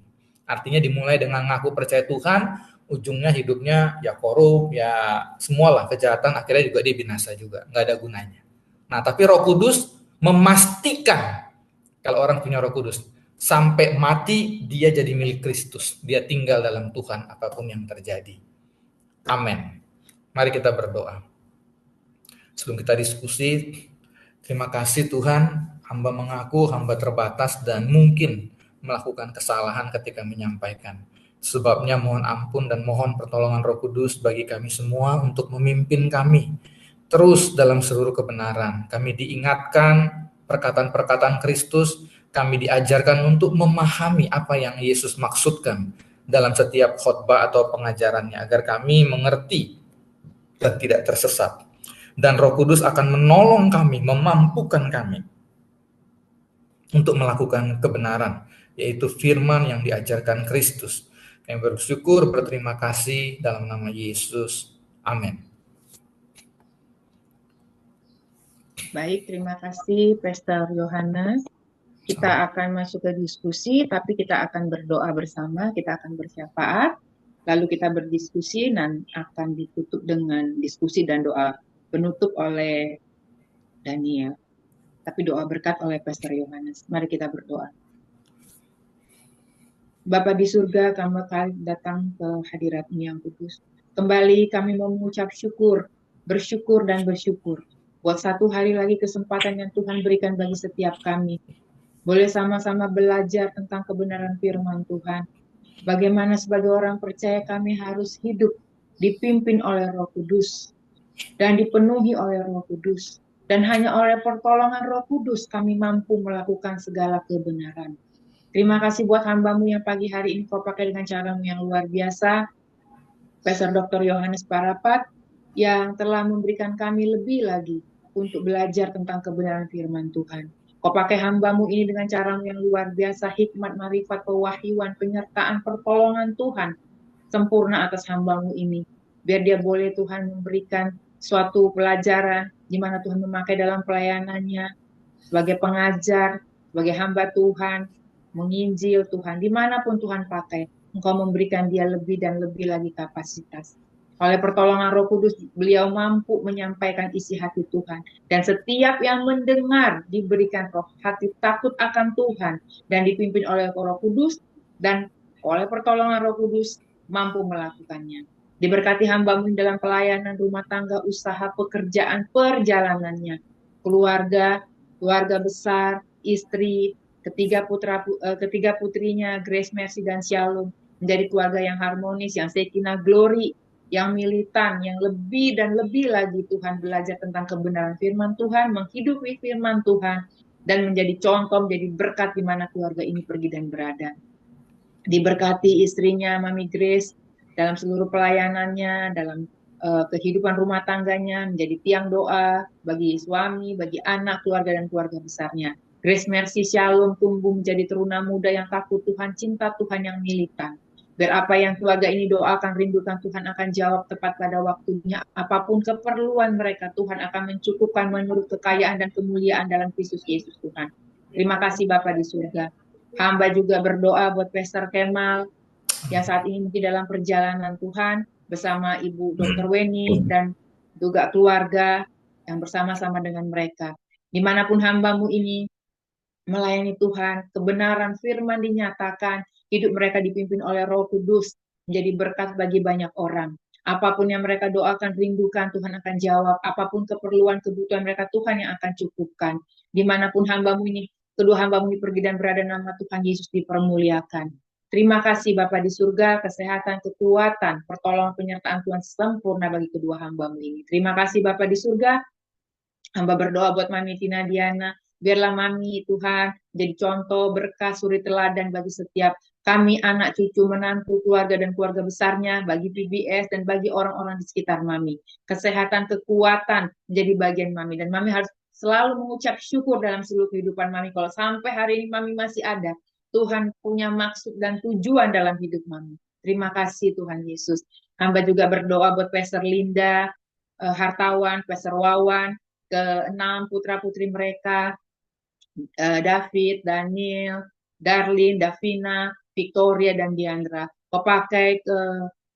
Artinya dimulai dengan ngaku percaya Tuhan, ujungnya hidupnya ya korup, ya semualah kejahatan, akhirnya juga dia binasa juga, nggak ada gunanya. Nah, tapi Roh Kudus memastikan kalau orang punya Roh Kudus, sampai mati dia jadi milik Kristus. Dia tinggal dalam Tuhan apapun yang terjadi. Amin. Mari kita berdoa. Sebelum kita diskusi, terima kasih Tuhan, hamba mengaku hamba terbatas dan mungkin melakukan kesalahan ketika menyampaikan. Sebabnya mohon ampun dan mohon pertolongan Roh Kudus bagi kami semua untuk memimpin kami terus dalam seluruh kebenaran. Kami diingatkan perkataan-perkataan Kristus, kami diajarkan untuk memahami apa yang Yesus maksudkan dalam setiap khotbah atau pengajarannya, agar kami mengerti dan tidak tersesat. Dan Roh Kudus akan menolong kami, memampukan kami untuk melakukan kebenaran, yaitu firman yang diajarkan Kristus. Kami bersyukur, berterima kasih dalam nama Yesus. Amin. Baik, terima kasih Pastor Yohanes. Kita akan masuk ke diskusi, tapi kita akan berdoa bersama, kita akan bersyafaat, lalu kita berdiskusi dan akan ditutup dengan diskusi dan doa penutup oleh Daniel. Tapi doa berkat oleh Pastor Yohanes. Mari kita berdoa. Bapa di surga, kami datang ke hadirat-Mu yang kudus. Kembali kami mau mengucap syukur, bersyukur dan bersyukur. Buat satu hari lagi kesempatan yang Tuhan berikan bagi setiap kami. Boleh sama-sama belajar tentang kebenaran firman Tuhan. Bagaimana sebagai orang percaya kami harus hidup dipimpin oleh Roh Kudus dan dipenuhi oleh Roh Kudus. Dan hanya oleh pertolongan Roh Kudus kami mampu melakukan segala kebenaran. Terima kasih buat hamba-Mu yang pagi hari ini Kau pakai dengan cara-Mu yang luar biasa. Pastor Dr. Yohanes Parapat yang telah memberikan kami lebih lagi untuk belajar tentang kebenaran firman Tuhan. Kau pakai hamba-Mu ini dengan cara-Mu yang luar biasa, hikmat, marifat, pewahyuan, penyertaan, pertolongan Tuhan sempurna atas hamba-Mu ini. Biar dia boleh Tuhan memberikan suatu pelajaran di mana Tuhan memakai dalam pelayanannya sebagai pengajar, sebagai hamba Tuhan, menginjil Tuhan, dimanapun Tuhan pakai, Engkau memberikan dia lebih dan lebih lagi kapasitas. Oleh pertolongan Roh Kudus, beliau mampu menyampaikan isi hati Tuhan. Dan setiap yang mendengar diberikan roh hati takut akan Tuhan dan dipimpin oleh Roh Kudus dan oleh pertolongan Roh Kudus mampu melakukannya. Diberkati hamba-Mu dalam pelayanan, rumah tangga, usaha, pekerjaan, perjalanannya, keluarga, keluarga besar, istri, ketiga putrinya, Grace, Mercy, dan Shalom, menjadi keluarga yang harmonis, yang sakinah glory, yang militan, yang lebih dan lebih lagi Tuhan belajar tentang kebenaran firman Tuhan, menghidupi firman Tuhan, dan menjadi contoh, menjadi berkat di mana keluarga ini pergi dan berada. Diberkati istrinya, Mami Grace, dalam seluruh pelayanannya, dalam kehidupan rumah tangganya, menjadi tiang doa bagi suami, bagi anak, keluarga, dan keluarga besarnya. Grace Mercy Shalom tumbuh menjadi teruna muda yang takut Tuhan, cinta Tuhan, yang militan. Biar apa yang keluarga ini doakan, rindukan, Tuhan akan jawab tepat pada waktunya. Apapun keperluan mereka, Tuhan akan mencukupkan menurut kekayaan dan kemuliaan dalam Kristus Yesus Tuhan. Terima kasih Bapa di surga. Hamba juga berdoa buat Pastor Kemal yang saat ini mungkin dalam perjalanan Tuhan bersama Ibu Dr. Weni dan juga keluarga yang bersama-sama dengan mereka. Dimanapun hambamu ini melayani Tuhan, kebenaran firman dinyatakan, hidup mereka dipimpin oleh Roh Kudus, menjadi berkat bagi banyak orang. Apapun yang mereka doakan, rindukan, Tuhan akan jawab. Apapun keperluan, kebutuhan mereka, Tuhan yang akan cukupkan. Dimanapun hambamu ini, kedua hambamu ini pergi dan berada, nama Tuhan Yesus dipermuliakan. Terima kasih Bapa di surga, kesehatan, kekuatan, pertolongan, penyertaan Tuhan sempurna bagi kedua hambamu ini. Terima kasih Bapa di surga. Hamba berdoa buat Mami Tina Diana, biarlah Mami Tuhan jadi contoh berkah suri teladan bagi setiap kami, anak, cucu, menantu, keluarga, dan keluarga besarnya, bagi PBS dan bagi orang-orang di sekitar Mami. Kesehatan, kekuatan menjadi bagian Mami, dan Mami harus selalu mengucap syukur dalam seluruh kehidupan Mami. Kalau sampai hari ini Mami masih ada, Tuhan punya maksud dan tujuan dalam hidup Mami. Terima kasih Tuhan Yesus. Hamba juga berdoa buat Pastor Linda, Hartawan, Pastor Wawan, ke-6 putra-putri mereka, David, Daniel, Darlene, Davina, Victoria, dan Diandra. Kau pakai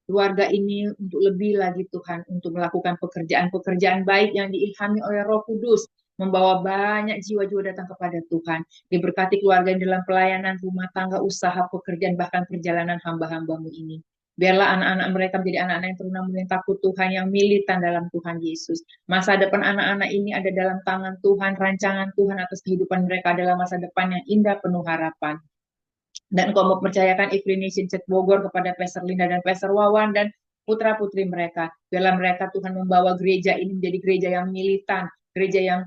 keluarga ini untuk lebih lagi Tuhan, untuk melakukan pekerjaan-pekerjaan baik yang diilhami oleh Roh Kudus, membawa banyak jiwa-jiwa datang kepada Tuhan. Diberkati keluarga yang dalam pelayanan, rumah tangga, usaha, pekerjaan, bahkan perjalanan hamba-hambamu ini. Biarlah anak-anak mereka menjadi anak-anak yang teruna yang takut Tuhan, yang militan dalam Tuhan Yesus. Masa depan anak-anak ini ada dalam tangan Tuhan, rancangan Tuhan atas kehidupan mereka adalah masa depan yang indah, penuh harapan. Dan Engkau mempercayakan Ifri Nation Church Bogor kepada Pastor Linda dan Pastor Wawan dan putra-putri mereka. Dalam mereka Tuhan membawa gereja ini menjadi gereja yang militan, gereja yang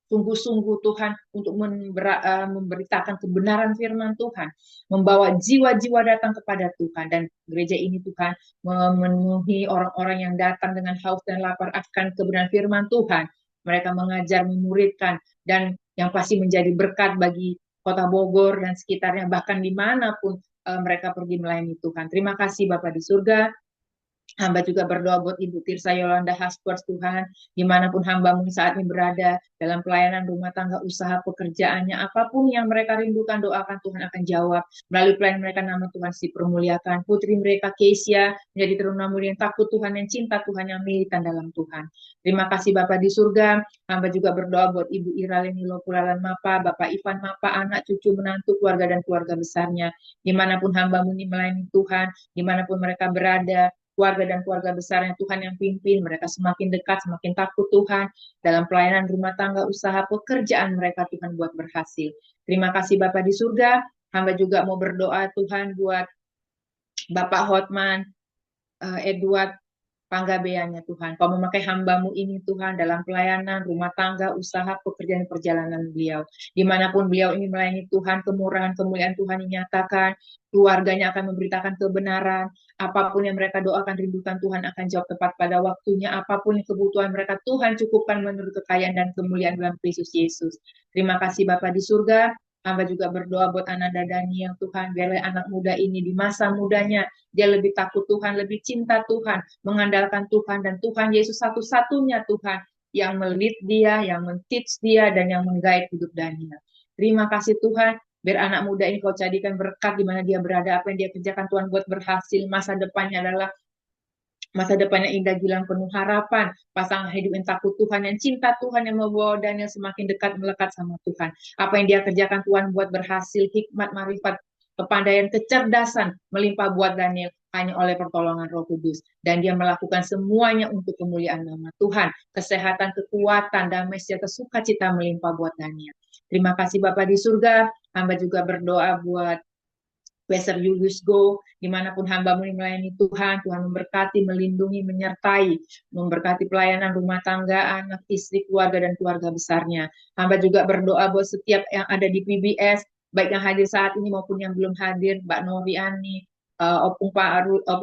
sungguh-sungguh Tuhan untuk memberitakan kebenaran firman Tuhan, membawa jiwa-jiwa datang kepada Tuhan, dan gereja ini Tuhan memenuhi orang-orang yang datang dengan haus dan lapar akan kebenaran firman Tuhan. Mereka mengajar, memuridkan, dan yang pasti menjadi berkat bagi kota Bogor dan sekitarnya, bahkan dimanapun mereka pergi melayani Tuhan. Terima kasih Bapak di surga. Hamba juga berdoa buat Ibu Tirsa Yolanda Haspers Tuhan, dimanapun hambamu saat ini berada, dalam pelayanan rumah tangga, usaha, pekerjaannya, apapun yang mereka rindukan, doakan Tuhan akan jawab. Melalui pelayanan mereka, nama Tuhan dipermuliakan. Putri mereka, Kesia, menjadi teruna mulia yang takut Tuhan, yang cinta Tuhan, yang militan dalam Tuhan. Terima kasih Bapak di surga. Hamba juga berdoa buat Ibu Iraleni Lopulalan Mapa, Bapak Ivan Mapa, anak, cucu, menantu, keluarga, dan keluarga besarnya. Dimanapun hambamu ini melayani Tuhan, dimanapun mereka berada, keluarga dan keluarga besarnya Tuhan yang pimpin, mereka semakin dekat, semakin takut Tuhan, dalam pelayanan rumah tangga, usaha, pekerjaan mereka Tuhan buat berhasil. Terima kasih Bapak di surga. Hamba juga mau berdoa Tuhan buat Bapak Hotman, Edward, Panggabeannya Tuhan. Kau memakai hambamu ini Tuhan dalam pelayanan, rumah tangga, usaha, pekerjaan, perjalanan beliau. Dimanapun beliau ini melayani Tuhan, kemurahan, kemuliaan Tuhan dinyatakan, keluarganya akan memberitakan kebenaran, apapun yang mereka doakan, rindukan Tuhan akan jawab tepat pada waktunya, apapun yang kebutuhan mereka Tuhan cukupkan menurut kekayaan dan kemuliaan dalam Kristus Yesus. Terima kasih Bapa di surga. Hamba juga berdoa buat anak Dani yang Tuhan, biarlah anak muda ini di masa mudanya, dia lebih takut Tuhan, lebih cinta Tuhan, mengandalkan Tuhan, dan Tuhan Yesus satu-satunya Tuhan yang melit dia, yang men-teach dia, dan yang meng-guide hidup Daniel. Terima kasih Tuhan, biar anak muda ini kau jadikan berkat di mana dia berada, apa yang dia kerjakan Tuhan buat berhasil, masa depannya adalah masa depannya indah, gilang, penuh harapan, pasangan hidup yang takut Tuhan, yang cinta Tuhan, yang membawa Daniel semakin dekat melekat sama Tuhan. Apa yang dia kerjakan Tuhan buat berhasil, hikmat, marifat, kepandaian, kecerdasan melimpah buat Daniel. hanya oleh pertolongan Roh Kudus. Dan dia melakukan semuanya untuk kemuliaan nama Tuhan. Kesehatan, kekuatan, damai sejahtera, sukacita melimpah buat Dania. Terima kasih Bapak di surga. Hamba juga berdoa buat Pastor Julius Go, dimanapun hambamu ini melayani Tuhan, Tuhan memberkati, melindungi, menyertai, memberkati pelayanan rumah tangga, anak, istri, keluarga, dan keluarga besarnya. Hamba juga berdoa buat setiap yang ada di PBS, baik yang hadir saat ini maupun yang belum hadir, Mbak Noriani, Opung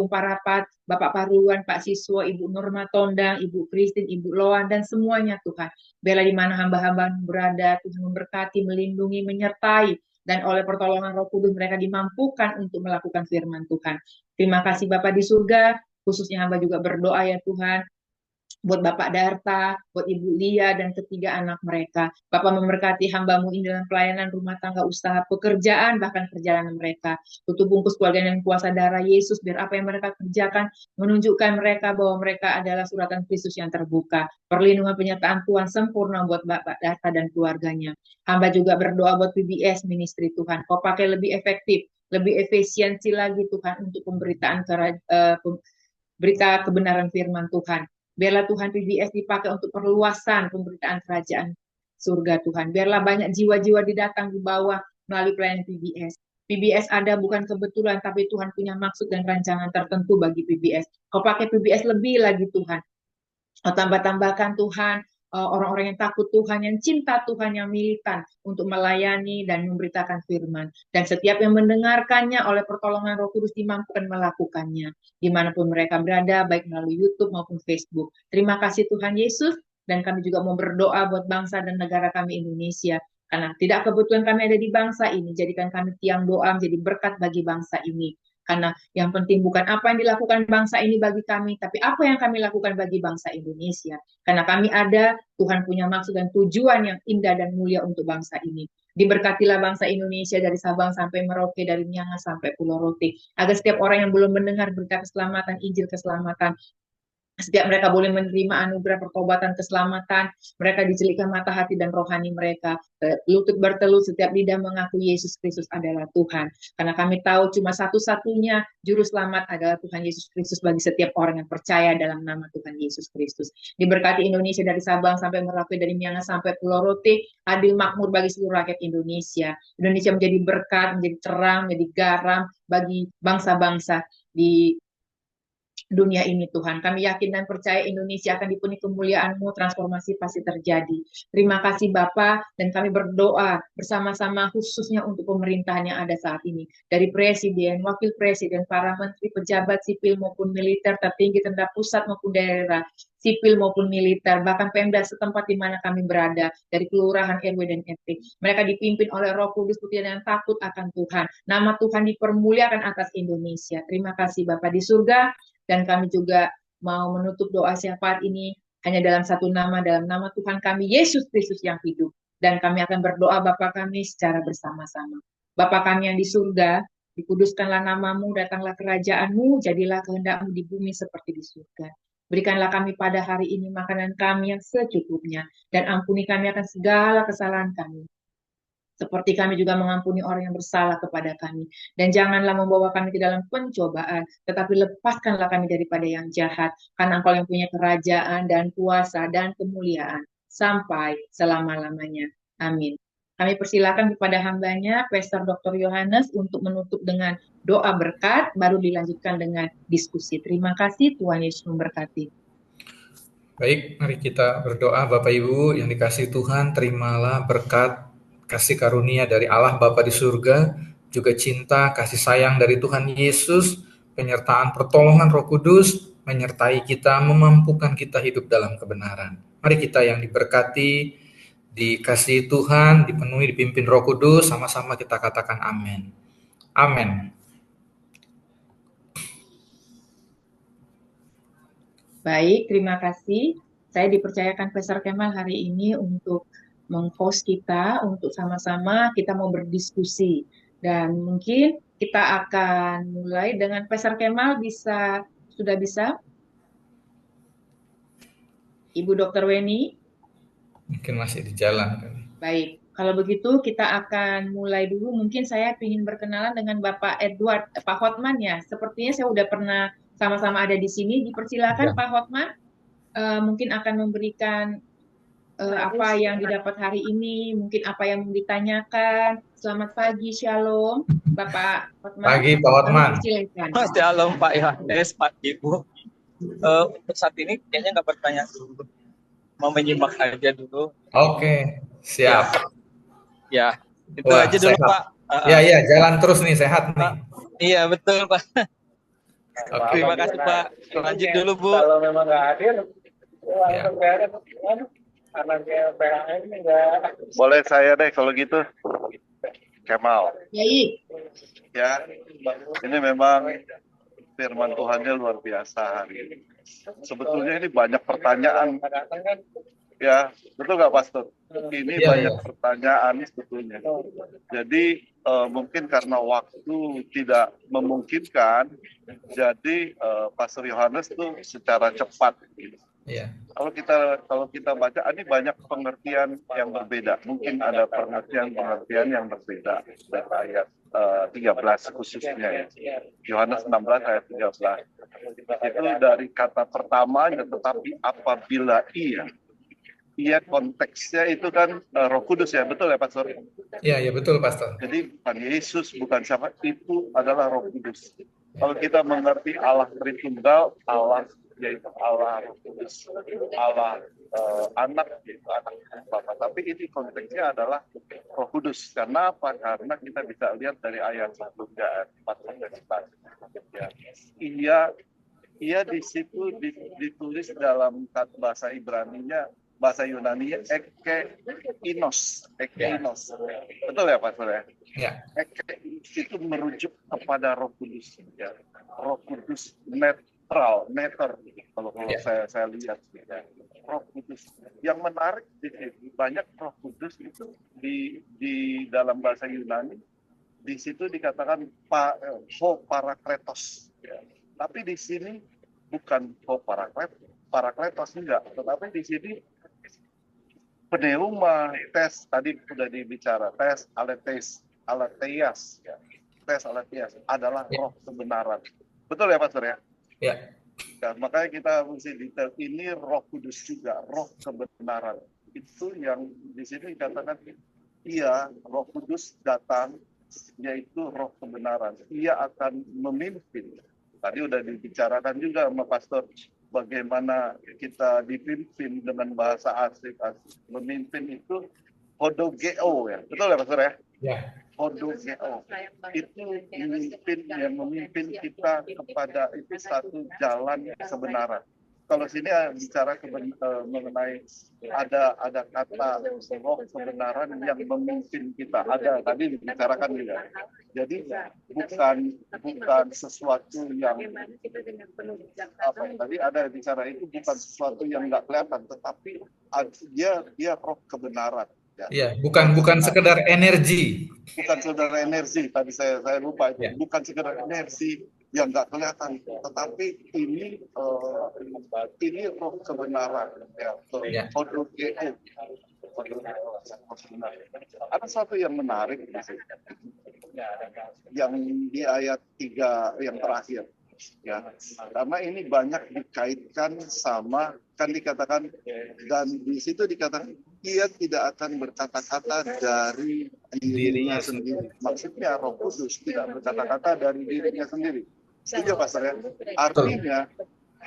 Parapat, Bapak Paruan, Pak Siswo, Ibu Norma Tondang, Ibu Christine, Ibu Loan, dan semuanya Tuhan. Bela di mana hamba-hamba berada, Tuhan memberkati, melindungi, menyertai, dan oleh pertolongan Roh Kudus mereka dimampukan untuk melakukan firman Tuhan. Terima kasih Bapak di surga, khususnya hamba juga berdoa ya Tuhan, buat Bapak Darta, buat Ibu Lia, dan ketiga anak mereka. Bapak memberkati hambamu ini dalam pelayanan rumah tangga, usaha, pekerjaan, bahkan perjalanan mereka. Tutup bungkus keluarga dengan kuasa darah Yesus, biar apa yang mereka kerjakan menunjukkan mereka bahwa mereka adalah suratan Kristus yang terbuka. Perlindungan penyertaan Tuhan sempurna buat Bapak Darta dan keluarganya. Hamba juga berdoa buat PBS Ministry Tuhan. Kau pakai lebih efektif, lebih efisiensi lagi Tuhan untuk pemberitaan berita kebenaran firman Tuhan. Biarlah Tuhan PBS dipakai untuk perluasan pemberitaan kerajaan surga Tuhan. Biarlah banyak jiwa-jiwa didatang di bawah melalui pelayanan PBS. PBS ada bukan kebetulan, tapi Tuhan punya maksud dan rancangan tertentu bagi PBS. Kau pakai PBS lebih lagi Tuhan. Kau tambah-tambahkan Tuhan, orang-orang yang takut Tuhan, yang cinta Tuhan, yang militan untuk melayani dan memberitakan firman. Dan setiap yang mendengarkannya oleh pertolongan Roh Kudus dimampukan melakukannya. Dimanapun mereka berada, baik melalui YouTube maupun Facebook. Terima kasih Tuhan Yesus, dan kami juga mau berdoa buat bangsa dan negara kami Indonesia. Karena tidak kebetulan kami ada di bangsa ini, jadikan kami tiang doa menjadi berkat bagi bangsa ini. Karena yang penting bukan apa yang dilakukan bangsa ini bagi kami, tapi apa yang kami lakukan bagi bangsa Indonesia. Karena kami ada, Tuhan punya maksud dan tujuan yang indah dan mulia untuk bangsa ini. Diberkatilah bangsa Indonesia dari Sabang sampai Merauke, dari Miangas sampai Pulau Rote. Agar setiap orang yang belum mendengar berita keselamatan, Injil keselamatan, setiap mereka boleh menerima anugerah pertobatan, keselamatan, mereka dijelikan mata hati dan rohani mereka. Lutut bertelut, setiap lidah mengaku Yesus Kristus adalah Tuhan. Karena kami tahu cuma satu-satunya juru selamat adalah Tuhan Yesus Kristus bagi setiap orang yang percaya dalam nama Tuhan Yesus Kristus. Diberkati Indonesia dari Sabang sampai Merauke, dari Miangas sampai Pulau Rote, adil makmur bagi seluruh rakyat Indonesia. Indonesia menjadi berkat, menjadi terang, menjadi garam bagi bangsa-bangsa di dunia ini Tuhan. Kami yakin dan percaya Indonesia akan dipenuhi kemuliaan-Mu, transformasi pasti terjadi. Terima kasih Bapa, dan kami berdoa bersama-sama khususnya untuk pemerintahan yang ada saat ini. Dari Presiden, Wakil Presiden, para Menteri, pejabat sipil maupun militer, tertinggi, tentara pusat maupun daerah, sipil maupun militer, bahkan Pemda setempat di mana kami berada, dari kelurahan, RW, dan RT. Mereka dipimpin oleh Roh Kudus, putih dan takut akan Tuhan. Nama Tuhan dipermuliakan atas Indonesia. Terima kasih Bapa di surga. Dan kami juga mau menutup doa syafaat ini hanya dalam satu nama, dalam nama Tuhan kami, Yesus Kristus yang hidup. Dan kami akan berdoa Bapa kami secara bersama-sama. Bapa kami yang di surga, dikuduskanlah namamu, datanglah kerajaanmu, jadilah kehendak-mu di bumi seperti di surga. Berikanlah kami pada hari ini makanan kami yang secukupnya, dan ampuni kami akan segala kesalahan kami, seperti kami juga mengampuni orang yang bersalah kepada kami. Dan janganlah membawa kami ke dalam pencobaan, tetapi lepaskanlah kami daripada yang jahat. Karena Engkau yang punya kerajaan dan kuasa dan kemuliaan sampai selama-lamanya. Amin. Kami persilakan kepada hambanya, Pastor Dr. Yohanes, untuk menutup dengan doa berkat, baru dilanjutkan dengan diskusi. Terima kasih, Tuhan Yesus memberkati. Baik, mari kita berdoa. Bapak Ibu yang dikasihi Tuhan, terimalah berkat kasih karunia dari Allah Bapa di surga, juga cinta, kasih sayang dari Tuhan Yesus, penyertaan pertolongan Roh Kudus, menyertai kita, memampukan kita hidup dalam kebenaran. Mari kita yang diberkati, dikasihi Tuhan, dipenuhi, dipimpin Roh Kudus, sama-sama kita katakan amin. Amin. Baik, terima kasih. Saya dipercayakan Pastor Kemal hari ini untuk meng-host kita, untuk sama-sama kita mau berdiskusi. Dan mungkin kita akan mulai dengan Pastor Kemal, sudah bisa? Ibu Dr. Weni? Mungkin masih di jalan. Baik, Kalau begitu kita akan mulai dulu. Mungkin saya ingin berkenalan dengan Bapak Edward, Pak Hotman ya. Sepertinya saya udah pernah sama-sama ada di sini. Dipersilakan Ya. Pak Hotman, mungkin akan memberikan apa yang didapat hari ini, mungkin apa yang mau ditanyakan. Selamat pagi, Shalom, Bapak Hotman. Pagi Pak Kami Hotman. persilakan. Shalom Pak Yohanes, Pak Ibu. Untuk saat ini kayaknya nggak bertanya dulu, mau menyimak aja dulu. Oke, siap. Ya, itu Wah, aja dulu sehat. Pak. Iya, jalan terus nih, sehat nih. Iya betul Pak. Oke. Terima kasih Pak. Lanjut dulu Bu. Kalau memang nggak hadir, Ya. langsung nggak ada. Anaknya PHN nggak. Boleh saya deh kalau gitu, Kemal. Baik. Ya, ini memang firman Tuhannya luar biasa hari ini. Sebetulnya ini banyak pertanyaan, ya betul nggak Pastor? Ini Iya, banyak iya. pertanyaan sebetulnya. Jadi mungkin karena waktu tidak memungkinkan, jadi Pastor Yohanes tuh secara cepat. Iya. Kalau kita baca, ini banyak pengertian yang berbeda. Mungkin ada pengertian yang berbeda dari ayat 13 khususnya ya. Yohanes 16 ayat 13. Itu dari kata pertamanya, tetapi apabila ia konteksnya itu kan Roh Kudus ya, betul ya Pastor? Iya, betul Pastor. Jadi bukan Yesus, bukan siapa, itu adalah Roh Kudus. Kalau kita mengerti Allah Tritunggal, Allah yaitu Allah Roh Kudus, Allah Anak yaitu Anak Bapa. Tapi ini konteksnya adalah Roh Kudus. Karena apa? Karena kita bisa lihat dari ayat sebelumnya 4-5. Ya. Ia di situ ditulis dalam bahasa Ibraninya, bahasa Yunani-nya Eke Inos. Betul ya Pak Surya? Ya. Eke itu merujuk kepada Roh Kudus. Ya. Roh Kudus netral, kalau Ya. saya lihat. Ya. Roh Kudus. Yang menarik di sini, banyak Roh Kudus itu di dalam bahasa Yunani, di situ dikatakan ho parakletos. Ya. Tapi di sini bukan ho parakletos enggak, tetapi di sini pneuma, tes tadi sudah dibicara, tes aleteias, ya. Tes aleteias adalah roh kebenaran. Betul ya Pastor ya? Ya. Ya, makanya kita mesti detail, ini Roh Kudus juga, roh kebenaran. Itu yang di sini dikatakan, iya, Roh Kudus datang, yaitu roh kebenaran. Ia akan memimpin. Tadi udah dibicarakan juga sama Pastor, bagaimana kita dipimpin dengan bahasa asing. Memimpin itu hodogeo ya, betul ya Pastor ya? Ya. Hodogeo itu memimpin kita kepada itu satu jalan kebenaran. Kalau sini bicara mengenai ada kata roh kebenaran yang memimpin kita. Ada tadi dibicarakan juga. Jadi bukan sesuatu yang tadi ada bicara itu bukan sesuatu yang nggak kelihatan, tetapi dia roh kebenaran. Ya. Iya, bukan sekedar energi. Bukan sekedar energi, tadi saya lupa itu. Ya. Bukan sekedar energi yang nggak kelihatan, tetapi ini roh kebenaran. Ya. Ya. Ada satu yang menarik di sini, yang di ayat 3 yang terakhir. Ya, karena ini banyak dikaitkan sama, kan dikatakan, dan di situ dikatakan ia tidak akan berkata-kata dari dirinya sendiri. Maksudnya Roh Kudus tidak berkata-kata dari dirinya sendiri. Setuju Pastor ya? Artinya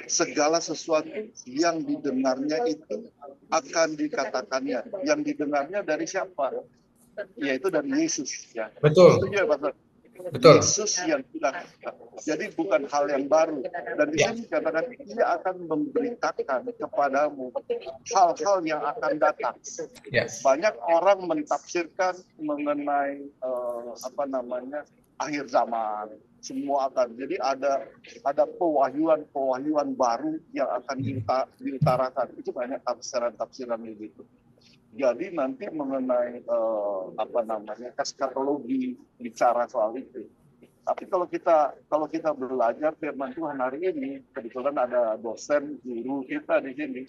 segala sesuatu yang didengarnya itu akan dikatakannya. Yang didengarnya dari siapa? Yaitu dari Yesus. Ya. Betul. Setuju ya Pastor? Betul. Yesus yang bilang. Jadi bukan hal yang baru. Dan di sini dikatakan ia akan memberitakan kepadamu hal-hal yang akan datang. Yes. Banyak orang mentafsirkan mengenai akhir zaman. Semua akan. Jadi ada pewahyuan baru yang akan diutarakan. Itu banyak tafsiran begitu. Jadi nanti mengenai eskatologi bicara soal itu. Tapi kalau kita belajar firman Tuhan hari ini, kebetulan ada dosen guru kita di sini,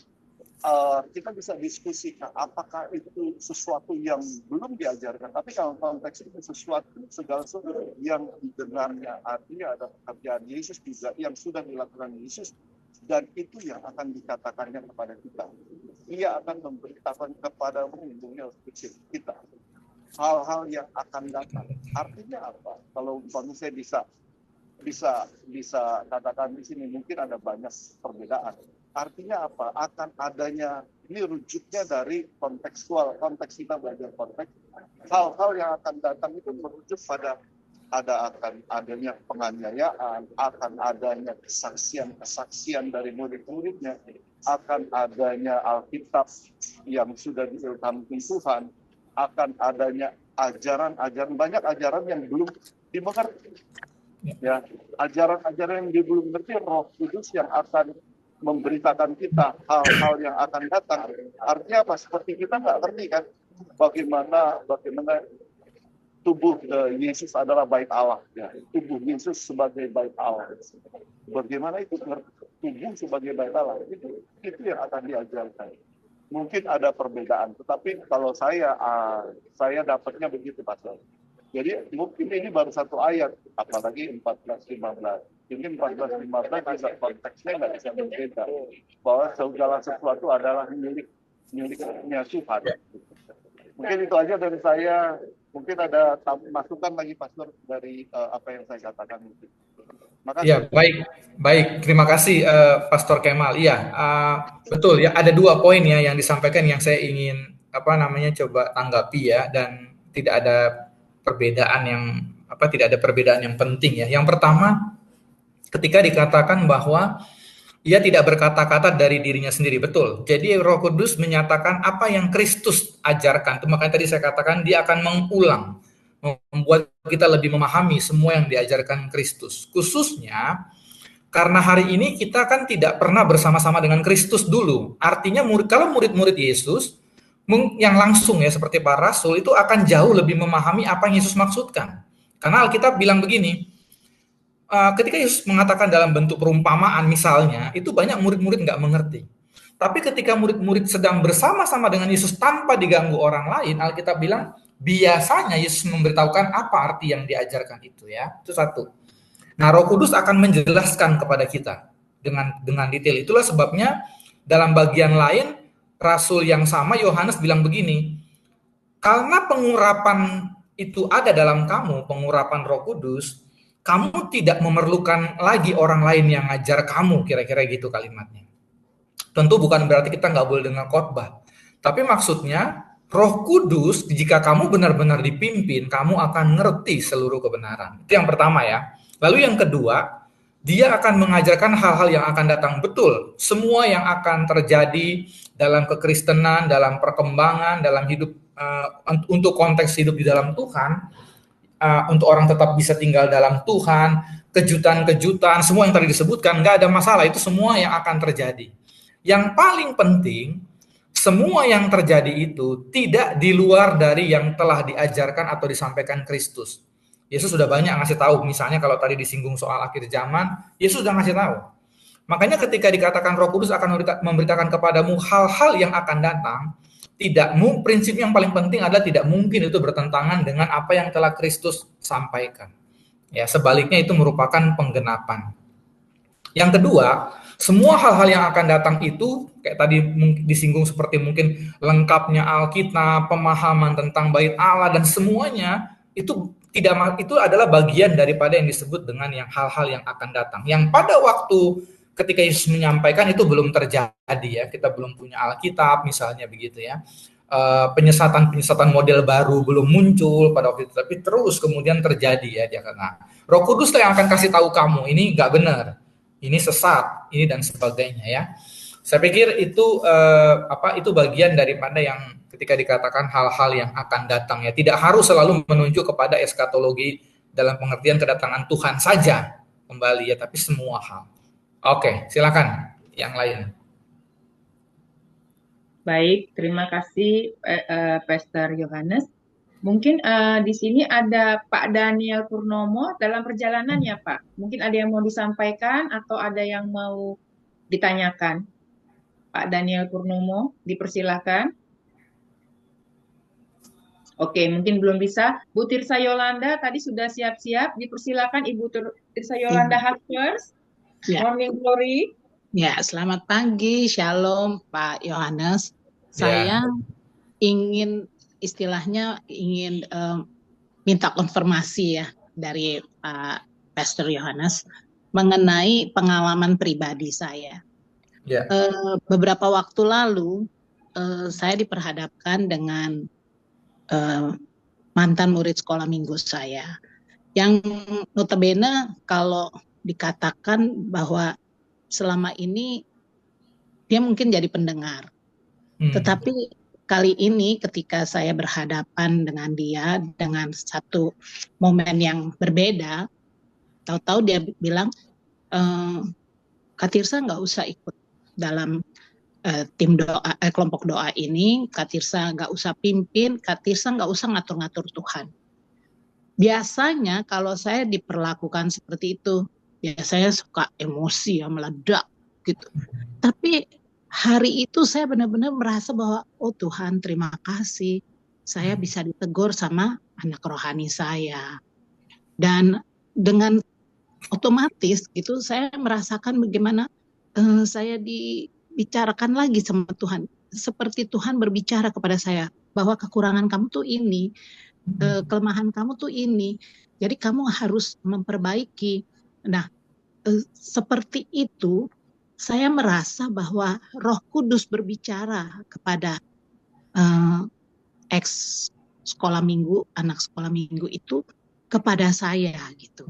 kita bisa diskusikan apakah itu sesuatu yang belum diajarkan, tapi kalau konteks itu sesuatu segala sesuatu yang didengarnya, artinya ada pekerjaan Yesus juga yang sudah dilakukan Yesus, dan itu yang akan dikatakannya kepada kita. Ia akan memberitakan kepadamu dunia kecil kita hal-hal yang akan datang. Artinya apa? Kalau saya bisa katakan di sini mungkin ada banyak perbedaan. Artinya apa? Akan adanya, ini rujuknya dari kontekstual, konteks kita belajar konteks. Hal-hal yang akan datang itu merujuk pada akan adanya penganiayaan, akan adanya kesaksian dari murid-muridnya, akan adanya Alkitab yang sudah diilhamkan Tuhan, akan adanya ajaran-ajaran, banyak ajaran yang belum dimengerti. Ya, ajaran-ajaran yang belum mengerti, Roh Kudus yang akan memberitakan kita hal-hal yang akan datang. Artinya apa? Seperti kita nggak ngerti kan bagaimana tubuh Yesus adalah bait Allah. Ya. Tubuh Yesus sebagai bait Allah. Bagaimana itu tubuh sebagai bait Allah? Itu yang akan diajarkan. Mungkin ada perbedaan, tetapi kalau saya dapatnya begitu, Pastor. Jadi mungkin ini baru satu ayat, apalagi 14-15. Ini 14-15 juga konteksnya nggak bisa berbeda. Bahwa segala sesuatu adalah miliknya Tuhan. Mungkin itu aja dari saya. Mungkin ada masukan lagi, Pastor, dari apa yang saya katakan. Makasih. Ya, baik. Terima kasih, Pastor Kemal. Iya, betul ya. Ada 2 poin ya yang disampaikan yang saya ingin coba tanggapi ya, dan tidak ada perbedaan yang penting ya. Yang pertama, ketika dikatakan bahwa ia tidak berkata-kata dari dirinya sendiri, betul. Jadi Roh Kudus menyatakan apa yang Kristus ajarkan. Itu makanya tadi saya katakan dia akan mengulang, membuat kita lebih memahami semua yang diajarkan Kristus. Khususnya karena hari ini kita kan tidak pernah bersama-sama dengan Kristus dulu. Artinya kalau murid-murid Yesus yang langsung ya seperti para rasul itu akan jauh lebih memahami apa yang Yesus maksudkan. Karena Alkitab bilang begini, ketika Yesus mengatakan dalam bentuk perumpamaan misalnya, itu banyak murid-murid nggak mengerti. Tapi ketika murid-murid sedang bersama-sama dengan Yesus tanpa diganggu orang lain, Alkitab bilang biasanya Yesus memberitahukan apa arti yang diajarkan itu ya. Itu satu. Nah, Roh Kudus akan menjelaskan kepada kita dengan detail. Itulah sebabnya dalam bagian lain Rasul yang sama Yohanes bilang begini, karena pengurapan itu ada dalam kamu, pengurapan Roh Kudus, kamu tidak memerlukan lagi orang lain yang ngajar kamu, kira-kira gitu kalimatnya. Tentu bukan berarti kita nggak boleh dengar khotbah, tapi maksudnya Roh Kudus jika kamu benar-benar dipimpin, kamu akan ngerti seluruh kebenaran. Itu yang pertama ya. Lalu yang kedua, dia akan mengajarkan hal-hal yang akan datang. Betul, semua yang akan terjadi dalam kekristenan, dalam perkembangan, dalam hidup, untuk konteks hidup di dalam Tuhan, untuk orang tetap bisa tinggal dalam Tuhan, kejutan-kejutan, semua yang tadi disebutkan, nggak ada masalah, itu semua yang akan terjadi. Yang paling penting, semua yang terjadi itu tidak di luar dari yang telah diajarkan atau disampaikan Kristus. Yesus sudah banyak ngasih tahu, misalnya kalau tadi disinggung soal akhir zaman, Yesus sudah ngasih tahu. Makanya ketika dikatakan Roh Kudus akan memberitakan kepadamu hal-hal yang akan datang, prinsip yang paling penting adalah tidak mungkin itu bertentangan dengan apa yang telah Kristus sampaikan. Ya, sebaliknya itu merupakan penggenapan. Yang kedua, semua hal-hal yang akan datang itu kayak tadi disinggung seperti mungkin lengkapnya Alkitab, pemahaman tentang bait Allah dan semuanya itu adalah bagian daripada yang disebut dengan yang hal-hal yang akan datang. Yang pada waktu ketika Yesus menyampaikan itu belum terjadi ya, kita belum punya Alkitab misalnya begitu ya. Penyesatan model baru belum muncul pada waktu itu, tapi terus kemudian terjadi ya dia kata. Roh Kudus yang akan kasih tahu kamu ini nggak benar, ini sesat, ini dan sebagainya ya. Saya pikir itu itu bagian daripada yang ketika dikatakan hal-hal yang akan datang ya, tidak harus selalu menunjuk kepada eskatologi dalam pengertian kedatangan Tuhan saja kembali ya, tapi semua hal. Oke, silakan yang lain. Baik, terima kasih Pastor Yohanes. Mungkin di sini ada Pak Daniel Purnomo dalam perjalanan ya Pak. Mungkin ada yang mau disampaikan atau ada yang mau ditanyakan. Pak Daniel Purnomo, dipersilakan. Oke, mungkin belum bisa. Bu Tirsa Yolanda tadi sudah siap-siap. Dipersilakan Ibu Tirsa Yolanda Hackers. Ya, Morning Glory. ya, selamat pagi, Shalom, Pak Yohanes. Ya. Saya ingin minta konfirmasi ya dari Pak Pastor Yohanes mengenai pengalaman pribadi saya. Ya. Beberapa waktu lalu saya diperhadapkan dengan mantan murid sekolah minggu saya, yang notabene kalau dikatakan bahwa selama ini dia mungkin jadi pendengar, tetapi kali ini ketika saya berhadapan dengan dia dengan satu momen yang berbeda, tahu-tahu dia bilang, Kak Tirsa nggak usah ikut dalam tim doa, kelompok doa ini, Kak Tirsa nggak usah pimpin, Kak Tirsa nggak usah ngatur-ngatur Tuhan. Biasanya kalau saya diperlakukan seperti itu, biasanya suka emosi ya, meledak gitu. Tapi hari itu saya benar-benar merasa bahwa, oh Tuhan terima kasih, saya bisa ditegur sama anak rohani saya. Dan dengan otomatis gitu saya merasakan bagaimana saya dibicarakan lagi sama Tuhan. Seperti Tuhan berbicara kepada saya bahwa kekurangan kamu tuh ini, kelemahan kamu tuh ini. Jadi kamu harus memperbaiki. Nah, seperti itu saya merasa bahwa Roh Kudus berbicara kepada ex sekolah minggu, anak sekolah minggu itu kepada saya gitu.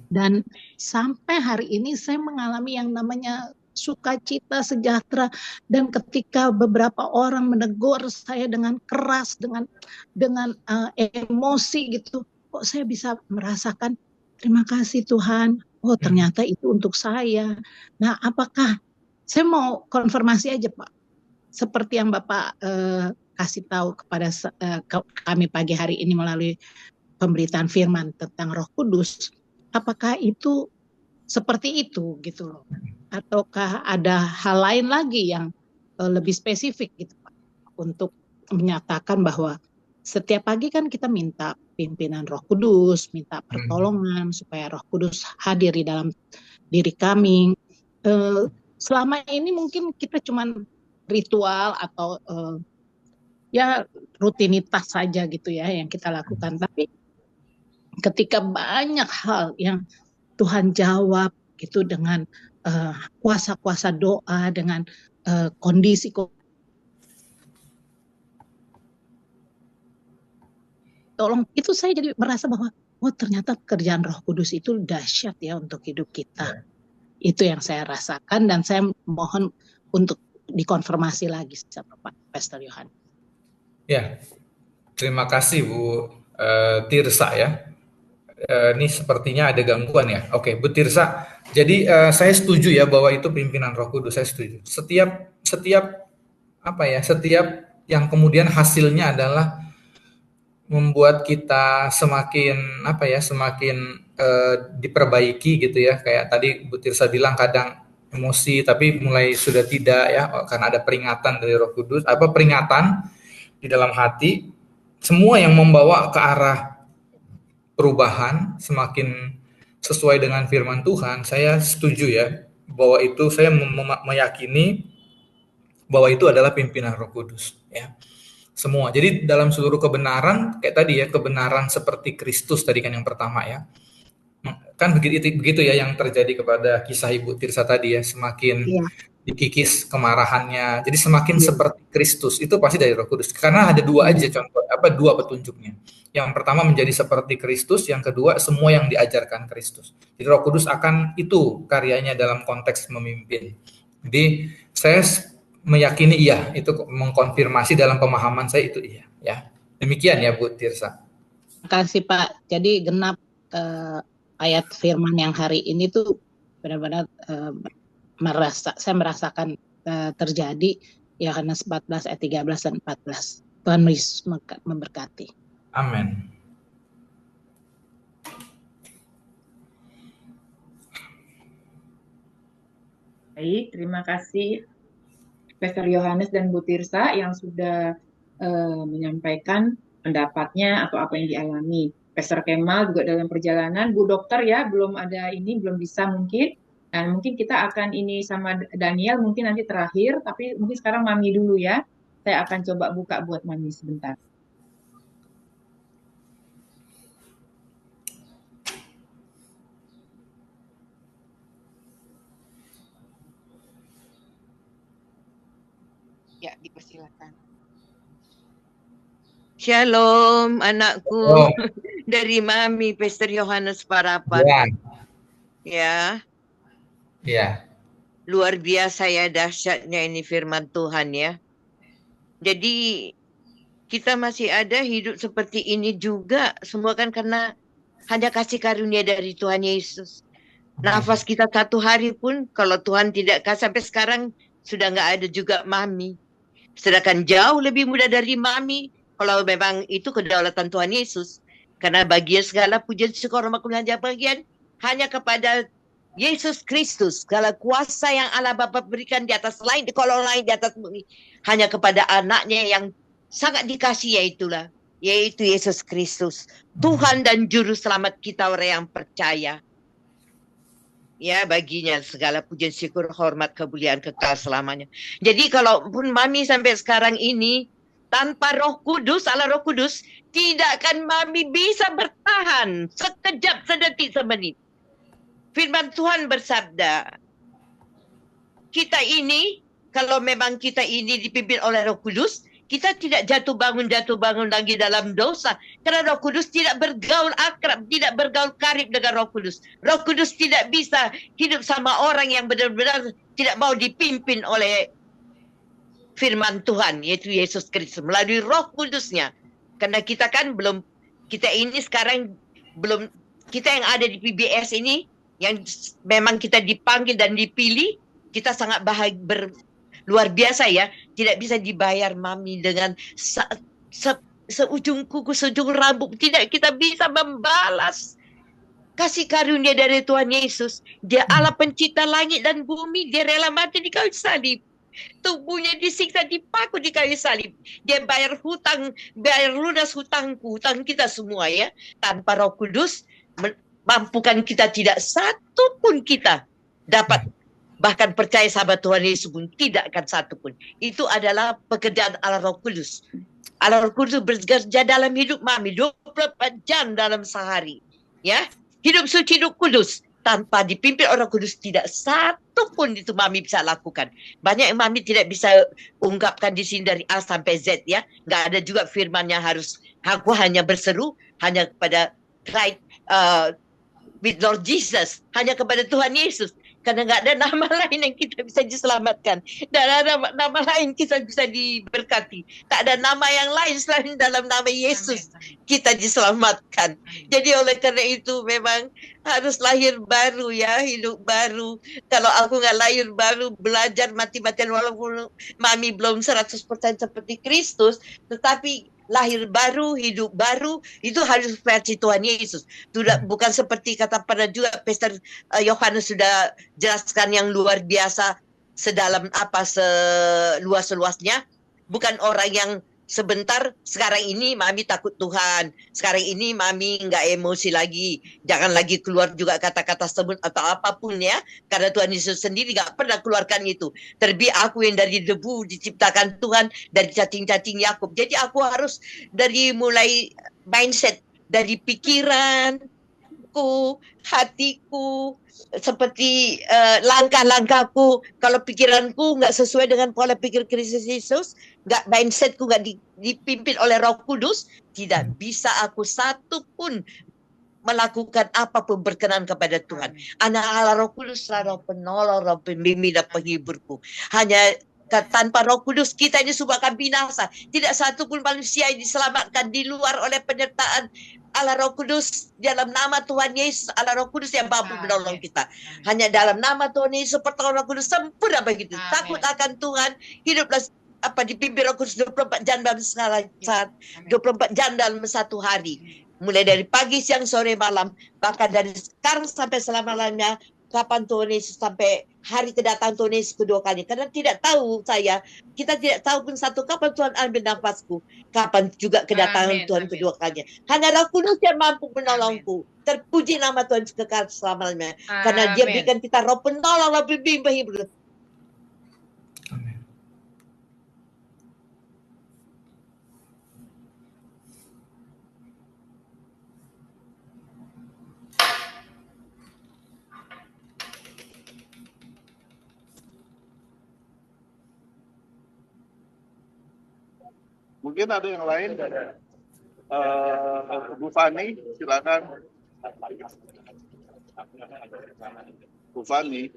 Dan sampai hari ini saya mengalami yang namanya sukacita, sejahtera, dan ketika beberapa orang menegur saya dengan keras, dengan emosi gitu, kok saya bisa merasakan terima kasih Tuhan, oh ternyata itu untuk saya. Nah, apakah saya mau konfirmasi aja Pak, seperti yang Bapak kasih tahu kepada kami pagi hari ini melalui pemberitaan firman tentang Roh Kudus, apakah itu seperti itu gitu loh, ataukah ada hal lain lagi yang lebih spesifik gitu Pak, untuk menyatakan bahwa setiap pagi kan kita minta pimpinan Roh Kudus, minta pertolongan supaya Roh Kudus hadir di dalam diri kami. Selama ini mungkin kita cuman ritual atau ya rutinitas saja gitu ya yang kita lakukan, tapi ketika banyak hal yang Tuhan jawab gitu dengan kuasa-kuasa doa, dengan kondisi tolong, itu saya jadi merasa bahwa oh ternyata pekerjaan Roh Kudus itu dahsyat ya untuk hidup kita. Itu yang saya rasakan dan saya mohon untuk dikonfirmasi lagi sama Pak Pastor Yohan. Ya, terima kasih Bu Tirsa ya. Ini sepertinya ada gangguan ya. Oke, Bu Tirsa. Jadi saya setuju ya bahwa itu pimpinan Roh Kudus. Saya setuju. Setiap yang kemudian hasilnya adalah membuat kita semakin diperbaiki gitu ya. Kayak tadi Bu Tirsa bilang kadang emosi, tapi mulai sudah tidak ya, karena ada peringatan dari Roh Kudus. Peringatan di dalam hati, semua yang membawa ke arah perubahan semakin sesuai dengan firman Tuhan. Saya setuju ya bahwa itu, saya meyakini bahwa itu adalah pimpinan Roh Kudus ya. Semua. Jadi dalam seluruh kebenaran kayak tadi ya, kebenaran seperti Kristus tadi kan yang pertama ya. Kan begitu ya yang terjadi kepada kisah Ibu Tirsa tadi ya, semakin dikikis kemarahannya. Jadi semakin seperti Kristus, itu pasti dari Roh Kudus. Karena ada dua aja contoh, dua petunjuknya. Yang pertama menjadi seperti Kristus, yang kedua semua yang diajarkan Kristus. Jadi Roh Kudus akan itu karyanya dalam konteks memimpin. Jadi saya meyakini iya, itu mengkonfirmasi dalam pemahaman saya itu iya ya. Demikian ya Bu Tirsa. Terima kasih Pak. Jadi genap ayat firman yang hari ini tuh benar-benar saya merasakan terjadi Yohanes 14 ayat 13 dan 14. Tuhan Yesus memberkati. Amin. Baik, terima kasih Pastor Yohanes dan Bu Tirsa yang sudah menyampaikan pendapatnya atau apa yang dialami. Pastor Kemal juga dalam perjalanan. Bu Dokter ya belum ada ini, belum bisa mungkin. Dan mungkin kita akan ini sama Daniel mungkin nanti terakhir, tapi mungkin sekarang Mami dulu ya. Saya akan coba buka buat Mami sebentar. Ya, dipersilakan. Shalom anakku Oh, dari Mami Pastor Yohanes Parapat. ya, Ya, ya. luar biasa ya dahsyatnya ini firman Tuhan ya. Jadi kita masih ada hidup seperti ini juga semua kan karena hanya kasih karunia dari Tuhan Yesus. Nafas kita satu hari pun kalau Tuhan tidak kasih sampai sekarang sudah nggak ada juga Mami. Sedangkan jauh lebih mudah dari Mami kalau memang itu kedaulatan Tuhan Yesus. Karena bagian segala pujian syukur hormat kemuliaan bagian hanya kepada Yesus Kristus. Segala kuasa yang Allah Bapa berikan di atas lain, di kolong lain, di atas bumi. Hanya kepada anaknya yang sangat dikasih yaitu Yesus Kristus. Tuhan dan Juru Selamat kita orang yang percaya. Ya, baginya segala pujian syukur hormat kemuliaan kekal selamanya. Jadi kalaupun Mami sampai sekarang ini tanpa Roh Kudus, Allah Roh Kudus, tidak akan Mami bisa bertahan sekejap, sedetik, semenit. Firman Tuhan bersabda, kita ini, kalau memang kita ini dipimpin oleh Roh Kudus, kita tidak jatuh bangun lagi dalam dosa. Karena Roh Kudus tidak bergaul akrab, tidak bergaul karib dengan Roh Kudus. Roh Kudus tidak bisa hidup sama orang yang benar-benar tidak mau dipimpin oleh firman Tuhan, yaitu Yesus Kristus, melalui Roh Kudusnya. Karena kita kan belum, kita ini sekarang belum, kita yang ada di PBS ini, yang memang kita dipanggil dan dipilih, kita sangat bahagia, luar biasa ya, tidak bisa dibayar Mami dengan seujung kuku, seujung rambut. Tidak kita bisa membalas kasih karunia dari Tuhan Yesus. Dia Allah pencipta langit dan bumi. Dia rela mati di kayu salib. Tubuhnya disiksa, dipaku di kayu salib. Dia bayar hutang, bayar lunas hutangku, hutang kita semua ya. Tanpa Roh Kudus, mampukan kita tidak satu pun kita dapat. Bahkan percaya sahabat Tuhan Yesus pun tidak akan satu pun. Itu adalah pekerjaan Allah Roh Kudus. Allah Roh Kudus bekerja dalam hidup Mami 24 jam dalam sehari. Ya, hidup suci, hidup kudus. Tanpa dipimpin orang kudus tidak satu pun itu Mami bisa lakukan. Banyak yang Mami tidak bisa ungkapkan di sini dari A sampai Z ya. Nggak ada juga firman yang harus aku hanya berseru hanya kepada with Lord Jesus, hanya kepada Tuhan Yesus. Karena nggak ada nama lain yang kita bisa diselamatkan. Dan ada nama lain kita bisa diberkati. Tak ada nama yang lain selain dalam nama Yesus kita diselamatkan. Jadi oleh karena itu memang harus lahir baru ya, hidup baru. Kalau aku nggak lahir baru, belajar mati-matian walaupun Mami belum 100% seperti Kristus, tetapi lahir baru, hidup baru, itu harus versi Tuhan Yesus. Bukan seperti kata pada juga Pastor Yohanes sudah jelaskan yang luar biasa, sedalam apa, seluas-luasnya. Bukan orang yang sebentar, sekarang ini Mami takut Tuhan, sekarang ini Mami nggak emosi lagi, jangan lagi keluar juga kata-kata sebut atau apapun ya, karena Tuhan Yesus sendiri nggak pernah keluarkan itu. Terlebih aku yang dari debu diciptakan Tuhan, dari cacing-cacing Yakub. Jadi aku harus dari mulai mindset, dari pikiranku, hatiku, seperti langkah-langkahku. Kalau pikiranku nggak sesuai dengan pola pikir Kristus Yesus, nggak, mindsetku nggak dipimpin oleh Roh Kudus, tidak bisa aku satu pun melakukan apapun berkenan kepada Tuhan. Anak Allah Roh Kudus, Roh penolong, Roh pembimbing dan penghiburku. Hanya tanpa Roh Kudus kita ini semua akan binasa. Tidak satu pun manusia yang diselamatkan di luar oleh penyertaan Allah Roh Kudus. Dalam nama Tuhan Yesus, Allah Roh Kudus yang mampu menolong kita. Hanya dalam nama Tuhan Yesus, pertolongan Roh Kudus sempurna begitu. Takut akan Tuhan, hiduplah dipimpin Roh Kudus 24 jam dalam saat, 24 jam dalam satu hari. Mulai dari pagi, siang, sore, malam, bahkan dari sekarang sampai selama-lamanya, kapan Tuhan Yesus sampai hari kedatangan Tuhan Yesus kedua kali. Karena kita tidak tahu pun satu kapan Tuhan ambil nafasku, kapan juga kedatangan Tuhan kedua kalinya. Hanya Roh Kudus yang mampu menolongku. Terpuji nama Tuhan kekal selamanya. Karena Dia berikan kita Roh penolong, Roh pembimbing. Mungkin ada yang lain. Bu Fani, silakan. Bu Fani.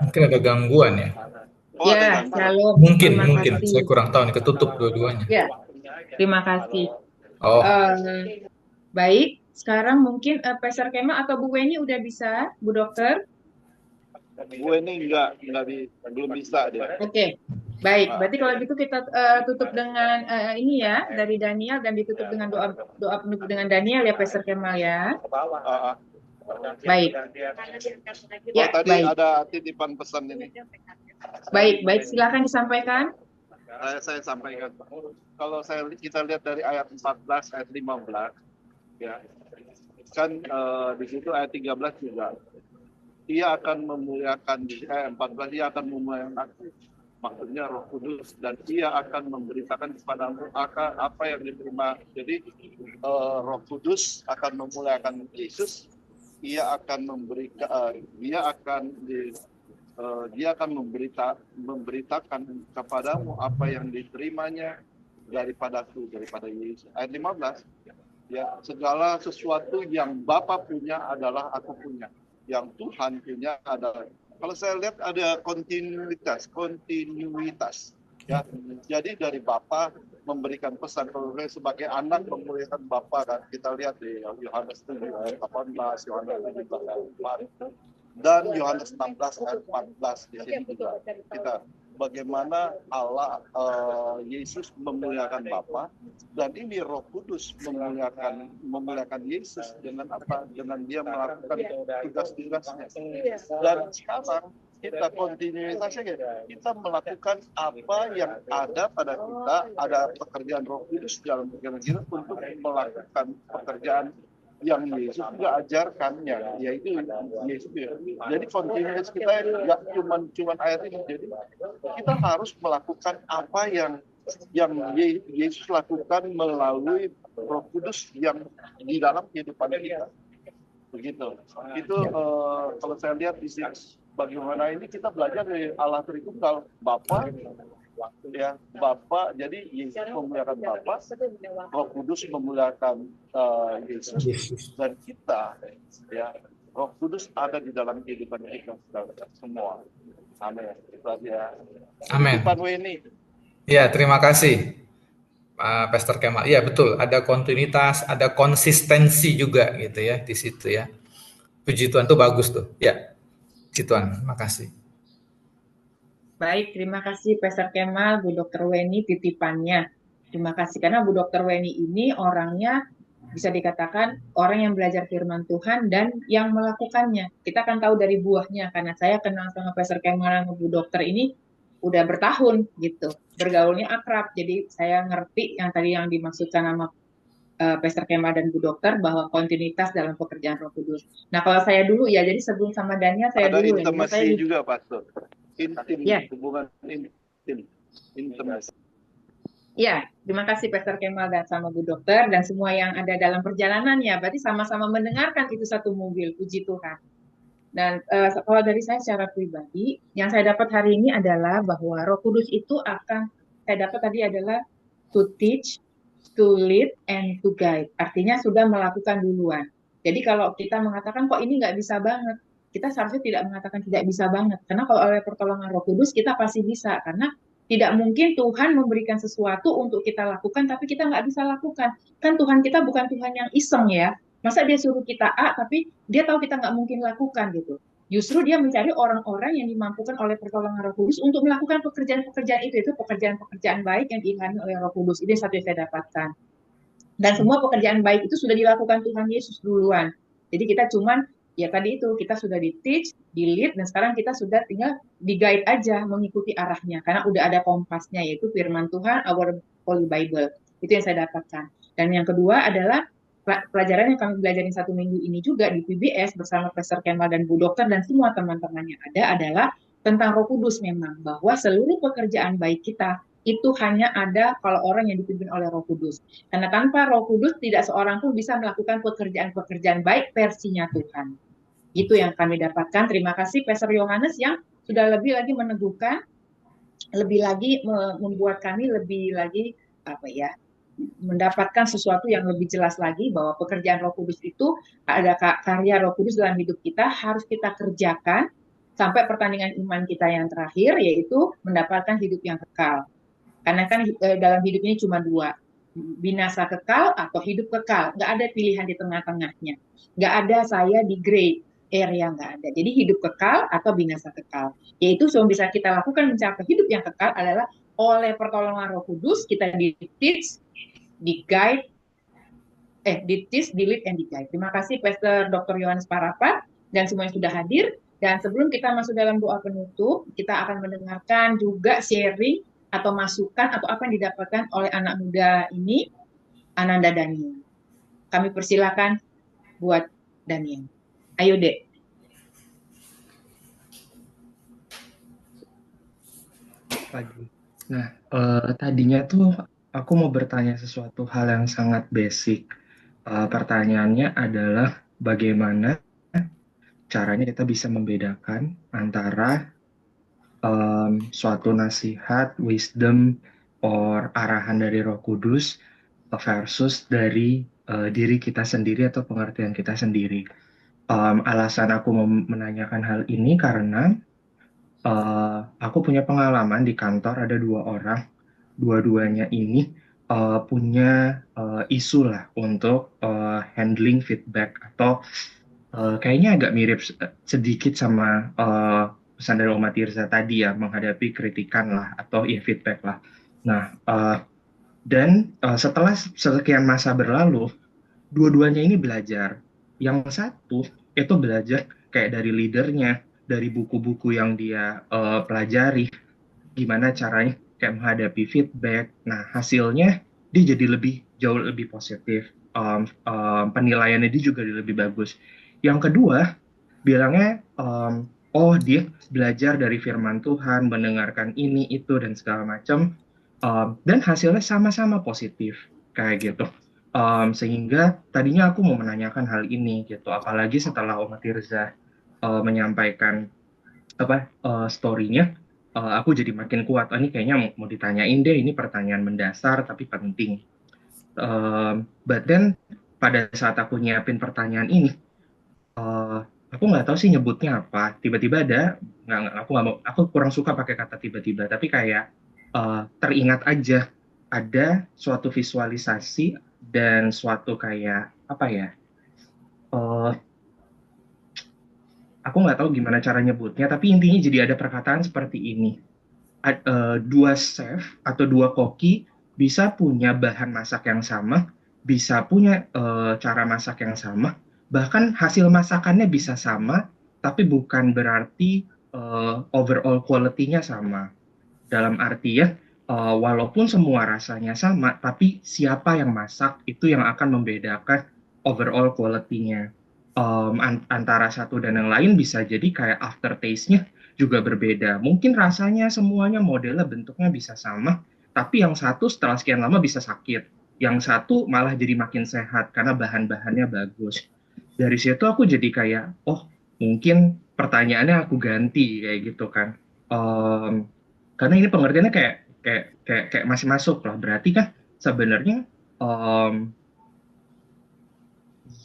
Mungkin ada gangguan ya. Oh, Ya, shalom. Mungkin, Terima kasih. saya kurang tahu nih, ketutup dua-duanya. Ya, terima kasih. Oh, Baik, sekarang mungkin Pastor Kemal atau Bu Weni udah bisa, Bu Dokter? Bu ini belum bisa dia. Oke, baik. Berarti kalau gitu kita tutup dengan ini ya, dari Daniel, dan ditutup dengan doa penutup dengan Daniel ya, Pastor Kemal ya. Baik. Oh, Ya, tadi baik. ada titipan pesan ini. Baik, silakan disampaikan. Saya sampaikan. Kalau kita lihat dari ayat 14, ayat 15, ya, kan di situ ayat 13 juga. Ia akan memuliakan, 14, ia akan memuliakan aku, maksudnya Roh Kudus, dan ia akan memberitakan kepadamu apa yang diterima. Jadi Roh Kudus akan memuliakan Yesus. Dia akan memberitakan kepadamu apa yang diterimanya daripada Yesus. Ayat 15, ya, segala sesuatu yang Bapa punya adalah aku punya, yang Tuhan punya adalah. Kalau saya lihat ada kontinuitas, ya. Jadi dari Bapa memberikan pesan, kalau saya sebagai anak memuliakan Bapa, kan kita lihat di Yohanes 7 ayat 18, Yohanes 17 ayat 4, dan Yohanes 16 ayat 14. Di sini juga kita bagaimana Allah Yesus memuliakan Bapa, dan ini Roh Kudus memuliakan Yesus dengan apa? Dengan Dia melakukan tugas-tugasnya. Dan sekarang kita kontinuitasnya, kita melakukan apa yang ada pada kita, ada pekerjaan Roh Kudus dalam pikiran kita untuk melakukan pekerjaan yang Yesus juga ajarkannya, yaitu Yesus. Jadi kontinuitas kita nggak cuma ayat ini. Jadi kita harus melakukan apa yang Yesus lakukan melalui Roh Kudus yang di dalam kehidupan kita. Begitu. Itu kalau saya lihat di sini, bagaimana ini kita belajar dari Allah Tritunggal, Bapa, ya, Bapa. Jadi Yesus memuliakan Bapa, Roh Kudus memuliakan Yesus, dan kita, ya, Roh Kudus ada di dalam kehidupan kita semua. Amin. Itu aja. amin. Pak Weni. Ya, terima kasih, Pak Pastor Kemal. Ya, betul. Ada kontinuitas, ada konsistensi juga gitu ya di situ ya. Puji Tuhan, tuh bagus tuh. Ya, puji Tuhan. Makasih. Baik, terima kasih Pastor Kemal, Bu Dokter Weni titipannya. Terima kasih, karena Bu Dokter Weni ini orangnya bisa dikatakan orang yang belajar firman Tuhan dan yang melakukannya. Kita akan tahu dari buahnya, karena saya kenal sama Pastor Kemal dan Bu Dokter ini udah bertahun gitu, bergaulnya akrab. Jadi saya ngerti yang tadi yang dimaksudkan sama Pastor Kemal dan Bu Dokter, bahwa kontinuitas dalam pekerjaan Roh Kudus. Nah, kalau saya dulu ya, jadi sebelum sama Daniel saya Ada dulu intimasi saya juga, Pastor. Intim, ya. Hubungan intimasi. Ya, terima kasih Pastor Kemal dan sama Bu Dokter dan semua yang ada dalam perjalanannya. Berarti sama-sama mendengarkan itu satu mobil, puji Tuhan. Dan kalau dari saya secara pribadi, yang saya dapat hari ini adalah bahwa Roh Kudus itu saya dapat tadi adalah to teach, to lead, and to guide. Artinya sudah melakukan duluan. Jadi kalau kita mengatakan kok ini nggak bisa banget, kita seharusnya tidak mengatakan tidak bisa banget. Karena kalau oleh pertolongan Roh Kudus kita pasti bisa. Karena tidak mungkin Tuhan memberikan sesuatu untuk kita lakukan, tapi kita nggak bisa lakukan. Kan Tuhan kita bukan Tuhan yang iseng ya. Masa dia suruh kita A, tapi dia tahu kita nggak mungkin lakukan gitu. Justru dia mencari orang-orang yang dimampukan oleh pertolongan Roh Kudus untuk melakukan pekerjaan-pekerjaan itu pekerjaan-pekerjaan baik yang diilhami oleh Roh Kudus. Ini satu yang saya dapatkan. Dan semua pekerjaan baik itu sudah dilakukan Tuhan Yesus duluan. Jadi kita cuman ya tadi itu kita sudah di teach, di lead, dan sekarang kita sudah tinggal di guide aja mengikuti arahnya karena udah ada kompasnya yaitu firman Tuhan, our Holy Bible. Itu yang saya dapatkan. Dan yang kedua adalah pelajaran yang kami belajarin 1 minggu ini juga di PBS bersama Pastor Kemal dan Bu Dokter dan semua teman-teman yang ada adalah tentang Roh Kudus memang bahwa seluruh pekerjaan baik kita itu hanya ada kalau orang yang dipimpin oleh Roh Kudus. Karena tanpa Roh Kudus tidak seorang pun bisa melakukan pekerjaan-pekerjaan baik versinya Tuhan. Itu yang kami dapatkan. Terima kasih Pastor Yohanes yang sudah lebih lagi meneguhkan, lebih lagi membuat kami lebih lagi mendapatkan sesuatu yang lebih jelas lagi bahwa pekerjaan Roh Kudus itu ada karya Roh Kudus dalam hidup kita harus kita kerjakan sampai pertandingan iman kita yang terakhir yaitu mendapatkan hidup yang kekal. Karena kan dalam hidup ini cuma 2, binasa kekal atau hidup kekal, nggak ada pilihan di tengah-tengahnya, nggak ada saya di gray area, nggak ada. Jadi hidup kekal atau binasa kekal, yaitu yang bisa kita lakukan mencapai hidup yang kekal adalah oleh pertolongan Roh Kudus kita di teach, di guide, di teach, di lead, and di guide. Terima kasih Pastor Dr. Yohanes Parapat dan semua yang sudah hadir. Dan sebelum kita masuk dalam doa penutup, kita akan mendengarkan juga sharing atau masukan atau apa yang didapatkan oleh anak muda ini, Ananda Daniel. Kami persilakan buat Daniel. Ayo, Dek. Pagi. Nah, tadinya tuh aku mau bertanya sesuatu hal yang sangat basic. Pertanyaannya adalah bagaimana caranya kita bisa membedakan antara suatu nasihat, wisdom, or arahan dari Roh Kudus versus dari diri kita sendiri atau pengertian kita sendiri. Alasan aku mau menanyakan hal ini karena aku punya pengalaman di kantor ada 2 orang, dua-duanya ini punya isu lah untuk handling feedback atau kayaknya agak mirip sedikit sama pesan dari Oma Tirza tadi ya, menghadapi kritikan lah atau feedback lah. Nah, dan setelah sekian masa berlalu, dua-duanya ini belajar. Yang satu itu belajar kayak dari leadernya, dari buku-buku yang dia pelajari, gimana caranya kayak menghadapi feedback. Nah, hasilnya dia jadi jauh lebih positif. Penilaiannya dia juga lebih bagus. Yang kedua, bilangnya, dia belajar dari firman Tuhan, mendengarkan ini, itu, dan segala macam. Dan hasilnya sama-sama positif, kayak gitu. Sehingga tadinya aku mau menanyakan hal ini, gitu. Apalagi setelah Oma Tirza menyampaikan story-nya, aku jadi makin kuat. Ini kayaknya mau ditanyain deh, ini pertanyaan mendasar tapi penting. But then, pada saat aku nyiapin pertanyaan ini, aku nggak tahu sih nyebutnya apa. Tiba-tiba ada, aku kurang suka pakai kata tiba-tiba, tapi kayak teringat aja ada suatu visualisasi dan suatu kayak aku nggak tahu gimana cara nyebutnya, tapi intinya jadi ada perkataan seperti ini. 2 chef atau 2 koki bisa punya bahan masak yang sama, bisa punya cara masak yang sama, bahkan hasil masakannya bisa sama, tapi bukan berarti overall quality-nya sama. Dalam artian, walaupun semua rasanya sama, tapi siapa yang masak itu yang akan membedakan overall quality-nya. Antara satu dan yang lain bisa jadi kayak aftertaste-nya juga berbeda. Mungkin rasanya semuanya modelnya bentuknya bisa sama, tapi yang satu setelah sekian lama bisa sakit. Yang satu malah jadi makin sehat karena bahan-bahannya bagus. Dari situ aku jadi kayak, mungkin pertanyaannya aku ganti kayak gitu kan. Karena ini pengertiannya kayak masih masuk lah. Berarti kan sebenarnya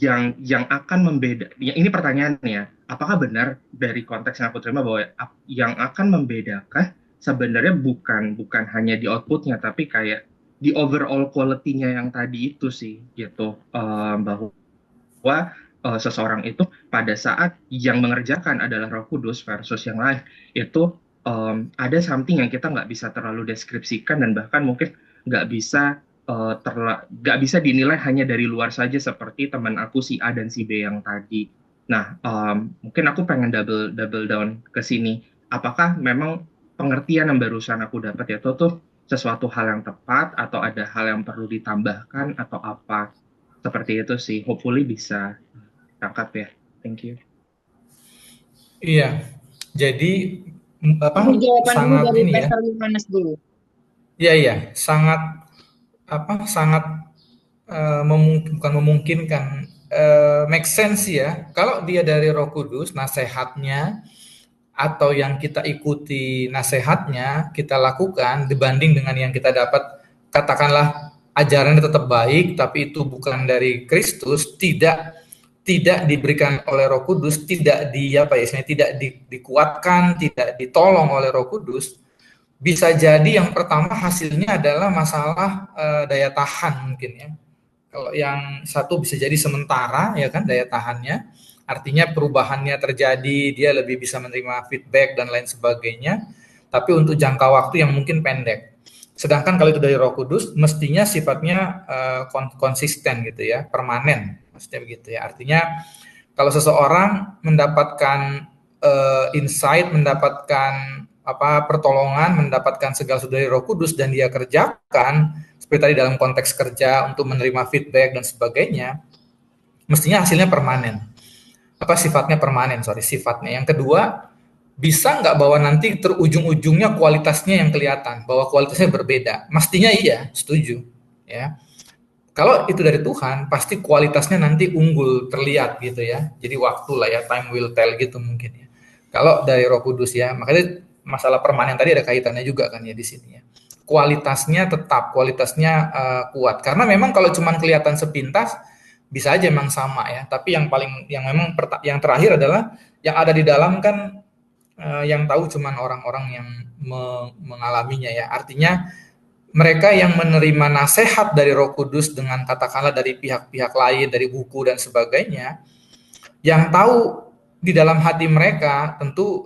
yang akan membeda, ini pertanyaannya, apakah benar dari konteks yang aku terima bahwa yang akan membedakan sebenarnya bukan hanya di outputnya, tapi kayak di overall quality-nya yang tadi itu sih gitu, bahwa seseorang itu pada saat yang mengerjakan adalah Roh Kudus versus yang lain itu ada something yang kita nggak bisa terlalu deskripsikan dan bahkan mungkin nggak bisa dinilai hanya dari luar saja seperti teman aku si A dan si B yang tadi. Nah, mungkin aku pengen double down ke sini. Apakah memang pengertian yang barusan aku dapat itu tuh sesuatu hal yang tepat atau ada hal yang perlu ditambahkan atau apa? Seperti itu sih. Hopefully bisa tangkap ya. Thank you. Iya, jadi Tunggu jawaban dulu sangat dari ini ya. Pastor Yohanes dulu. Iya, sangat sangat bukan memungkinkan, make sense ya. Kalau dia dari Roh Kudus, nasehatnya atau yang kita ikuti nasehatnya kita lakukan dibanding dengan yang kita dapat, katakanlah ajarannya tetap baik tapi itu bukan dari Kristus, tidak diberikan oleh Roh Kudus, tidak dikuatkan, tidak ditolong oleh Roh Kudus, bisa jadi yang pertama hasilnya adalah masalah daya tahan mungkin ya. Kalau yang satu bisa jadi sementara ya kan daya tahannya, artinya perubahannya terjadi, dia lebih bisa menerima feedback dan lain sebagainya, tapi untuk jangka waktu yang mungkin pendek. Sedangkan kalau itu dari Roh Kudus, mestinya sifatnya konsisten gitu ya, permanen, maksudnya begitu ya. Artinya kalau seseorang mendapatkan insight, mendapatkan pertolongan, mendapatkan segala sesuatu dari Roh Kudus dan dia kerjakan seperti tadi dalam konteks kerja untuk menerima feedback dan sebagainya, mestinya hasilnya permanen. Sifatnya permanen, sifatnya. Yang kedua, bisa nggak bahwa nanti terujung-ujungnya kualitasnya yang kelihatan, bahwa kualitasnya berbeda? Mestinya iya, setuju. Ya. Kalau itu dari Tuhan, pasti kualitasnya nanti unggul, terlihat gitu ya. Jadi waktu lah ya, time will tell gitu mungkin ya. Kalau dari Roh Kudus ya, makanya masalah permanen tadi ada kaitannya juga kan ya di sini ya. Kualitasnya tetap, kualitasnya kuat. Karena memang kalau cuma kelihatan sepintas, bisa aja memang sama ya. Tapi yang yang terakhir adalah yang ada di dalam kan yang tahu cuma orang-orang yang mengalaminya ya. Artinya mereka yang menerima nasihat dari Roh Kudus dengan katakanlah dari pihak-pihak lain, dari buku dan sebagainya, yang tahu di dalam hati mereka tentu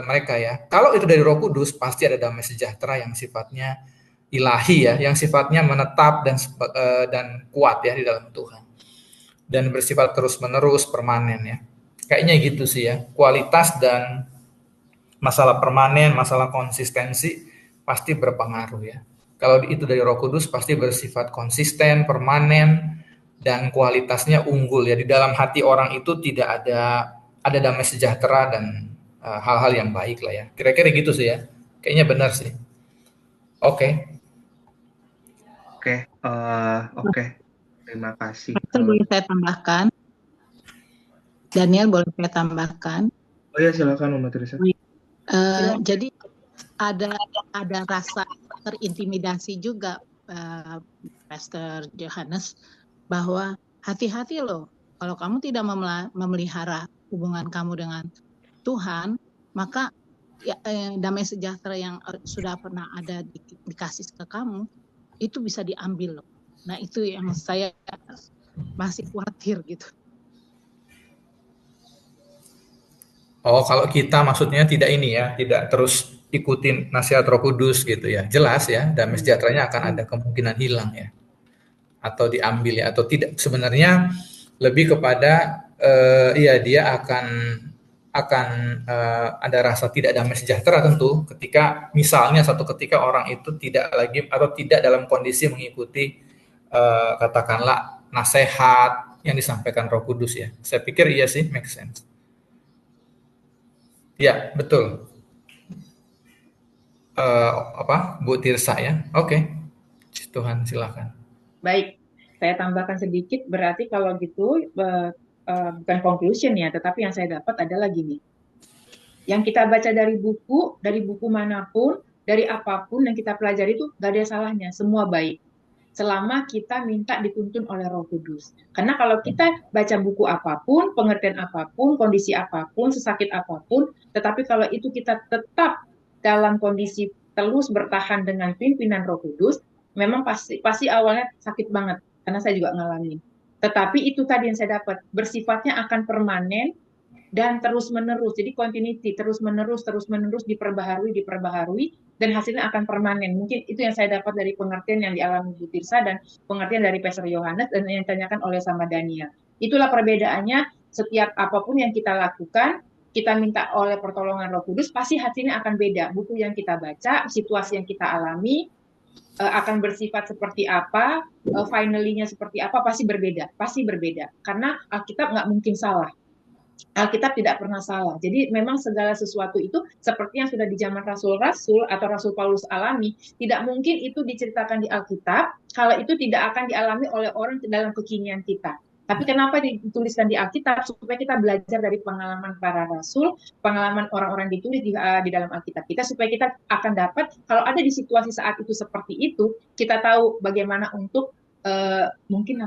mereka ya. Kalau itu dari Roh Kudus pasti ada damai sejahtera yang sifatnya ilahi ya, yang sifatnya menetap dan kuat ya di dalam Tuhan. Dan bersifat terus-menerus, permanen ya. Kayaknya gitu sih ya. Kualitas dan masalah permanen, masalah konsistensi pasti berpengaruh ya. Kalau itu dari Roh Kudus pasti bersifat konsisten, permanen, dan kualitasnya unggul ya. Di dalam hati orang itu tidak ada damai sejahtera dan hal-hal yang baik lah ya. Kira-kira gitu sih ya. Kayaknya benar sih. Oke. Oke. Terima kasih. Boleh saya tambahkan? Daniel, boleh saya tambahkan? Oh ya, silakan Mbak Teresa. Jadi ada rasa terintimidasi juga, Pastor Yohanes, bahwa hati-hati loh, kalau kamu tidak memelihara hubungan kamu dengan Tuhan, maka ya, damai sejahtera yang sudah pernah ada dikasih ke kamu, itu bisa diambil loh. Nah itu yang saya masih khawatir gitu. Oh, kalau kita maksudnya tidak ini ya, tidak terus ikutin nasihat Roh Kudus gitu ya. Jelas ya, damai sejahteranya akan ada kemungkinan hilang ya. Atau diambil ya, atau tidak. Sebenarnya lebih kepada dia akan ada rasa tidak damai sejahtera tentu ketika misalnya satu ketika orang itu tidak lagi atau tidak dalam kondisi mengikuti katakanlah nasihat yang disampaikan Roh Kudus ya. Saya pikir iya sih, make sense. Ya, betul. Bu Tirsa ya. Oke. Tuhan silakan. Baik, saya tambahkan sedikit. Berarti kalau gitu bukan conclusion ya, tetapi yang saya dapat adalah gini. Yang kita baca dari buku manapun, dari apapun yang kita pelajari itu gak ada salahnya, semua baik. Selama kita minta dituntun oleh Roh Kudus. Karena kalau kita baca buku apapun, pengertian apapun, kondisi apapun, sesakit apapun, tetapi kalau itu kita tetap dalam kondisi terus bertahan dengan pimpinan Roh Kudus, memang pasti awalnya sakit banget, karena saya juga ngalamin. Tetapi itu tadi yang saya dapat, bersifatnya akan permanen dan terus-menerus. Jadi continuity, terus-menerus diperbaharui, dan hasilnya akan permanen. Mungkin itu yang saya dapat dari pengertian yang dialami Bu Tirsa dan pengertian dari Pastor Yohanes dan yang ditanyakan oleh sama Daniel. Itulah perbedaannya setiap apapun yang kita lakukan, kita minta oleh pertolongan Roh Kudus, pasti hasilnya akan beda. Buku yang kita baca, situasi yang kita alami, akan bersifat seperti apa, finally-nya seperti apa, pasti berbeda. Karena Alkitab nggak mungkin salah. Alkitab tidak pernah salah. Jadi memang segala sesuatu itu seperti yang sudah di zaman rasul-rasul atau Rasul Paulus alami, tidak mungkin itu diceritakan di Alkitab kalau itu tidak akan dialami oleh orang dalam kekinian kita. Tapi kenapa dituliskan di Alkitab? Supaya kita belajar dari pengalaman para rasul, pengalaman orang-orang ditulis di dalam Alkitab kita, supaya kita akan dapat, kalau ada di situasi saat itu seperti itu, kita tahu bagaimana untuk mungkin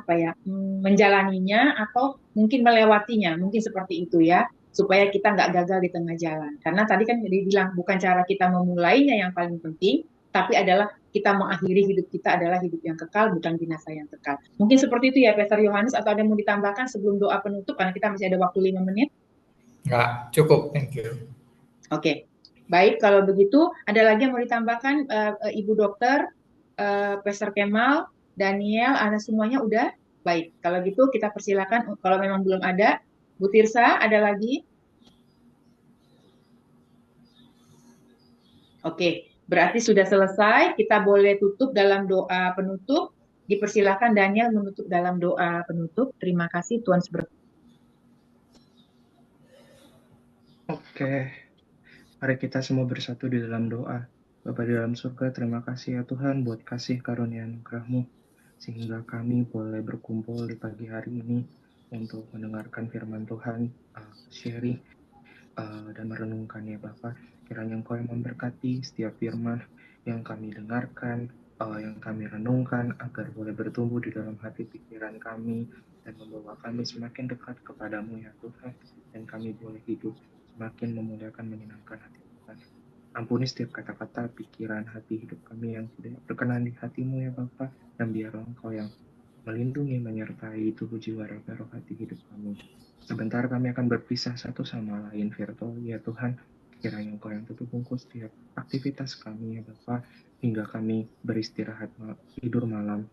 menjalaninya atau mungkin melewatinya, mungkin seperti itu ya, supaya kita nggak gagal di tengah jalan. Karena tadi kan dibilang bukan cara kita memulainya yang paling penting, tapi adalah kita mengakhiri hidup kita adalah hidup yang kekal, bukan binasa yang kekal. Mungkin seperti itu ya, Pastor Yohanes, atau ada yang mau ditambahkan sebelum doa penutup, karena kita masih ada waktu 5 menit? Nggak, cukup, thank you. Oke, baik, kalau begitu, ada lagi yang mau ditambahkan, Ibu Dokter, Pastor Kemal, Daniel, Anda semuanya udah? Baik, kalau gitu kita persilakan, kalau memang belum ada. Bu Tirsa, ada lagi? Oke, berarti sudah selesai. Kita boleh tutup dalam doa penutup. Dipersilakan Daniel menutup dalam doa penutup. Terima kasih, Tuhan berkati. Oke, mari kita semua bersatu di dalam doa. Bapa di dalam surga, terima kasih ya Tuhan buat kasih karunia anugerah-Mu, sehingga kami boleh berkumpul di pagi hari ini untuk mendengarkan firman Tuhan, sharing, dan merenungkan ya Bapak. Kiranya Engkau yang memberkati setiap firman yang kami dengarkan, yang kami renungkan, agar boleh bertumbuh di dalam hati pikiran kami, dan membawa kami semakin dekat kepadamu ya Tuhan, dan kami boleh hidup semakin memuliakan, menyenangkan hati Tuhan. Ampuni setiap kata-kata, pikiran, hati hidup kami yang tidak berkenan di hati-Mu ya Bapa, dan biarlah Engkau yang melindungi, menyertai tubuh jiwa raga roh hati hidup kami. Sebentar kami akan berpisah satu sama lain virtual ya Tuhan, kiranya Engkau yang tutup bungkus setiap aktivitas kami ya Bapa, hingga kami beristirahat tidur malam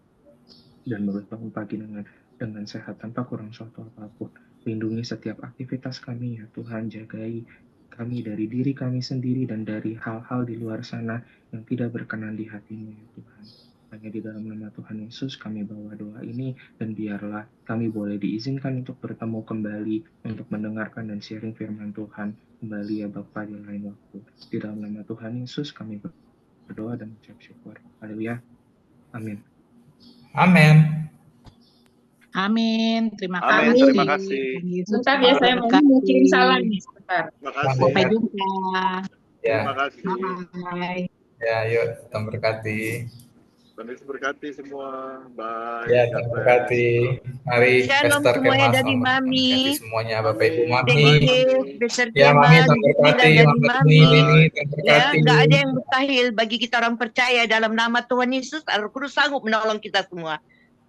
dan bangun pagi dengan sehat tanpa kurang suatu apapun. Lindungi setiap aktivitas kami ya Tuhan, jagai kami dari diri kami sendiri dan dari hal-hal di luar sana yang tidak berkenan di hati-Mu ya Tuhan. Hanya di dalam nama Tuhan Yesus kami bawa doa ini, dan biarlah kami boleh diizinkan untuk bertemu kembali untuk mendengarkan dan sharing firman Tuhan kembali ya Bapa di lain waktu. Di dalam nama Tuhan Yesus kami berdoa dan mengucap syukur. Haleluya. Amin. Amin. Amin. Terima Amin, kasih. terima kasih. Sebentar ya, saya mau kirim salam nih sebentar. Terima kasih. Sampai jumpa. Ya, Terima kasih. Bye. ya, yuk, Tuhan berkati. Tuhan Yesus berkati semua. Bye. Ya, Tuhan berkati. Mari, Shalom Pastor semuanya Kemal, dari selamat Mami. berkati semuanya, Bapak Ibu Mami. Dedek, beserta Ya, Mami, Tuhan Mami, berkati. dari Mami, Mami. ini, Tuhan Ya, berkati. nggak ada yang mustahil bagi kita orang percaya dalam nama Tuhan Yesus. Roh Kudus sanggup menolong kita semua.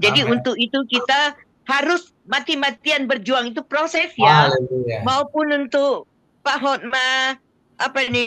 Jadi Amin. untuk itu kita harus mati-matian berjuang, itu proses ya. Haleluya. Maupun untuk Pak Hotma, apa ini,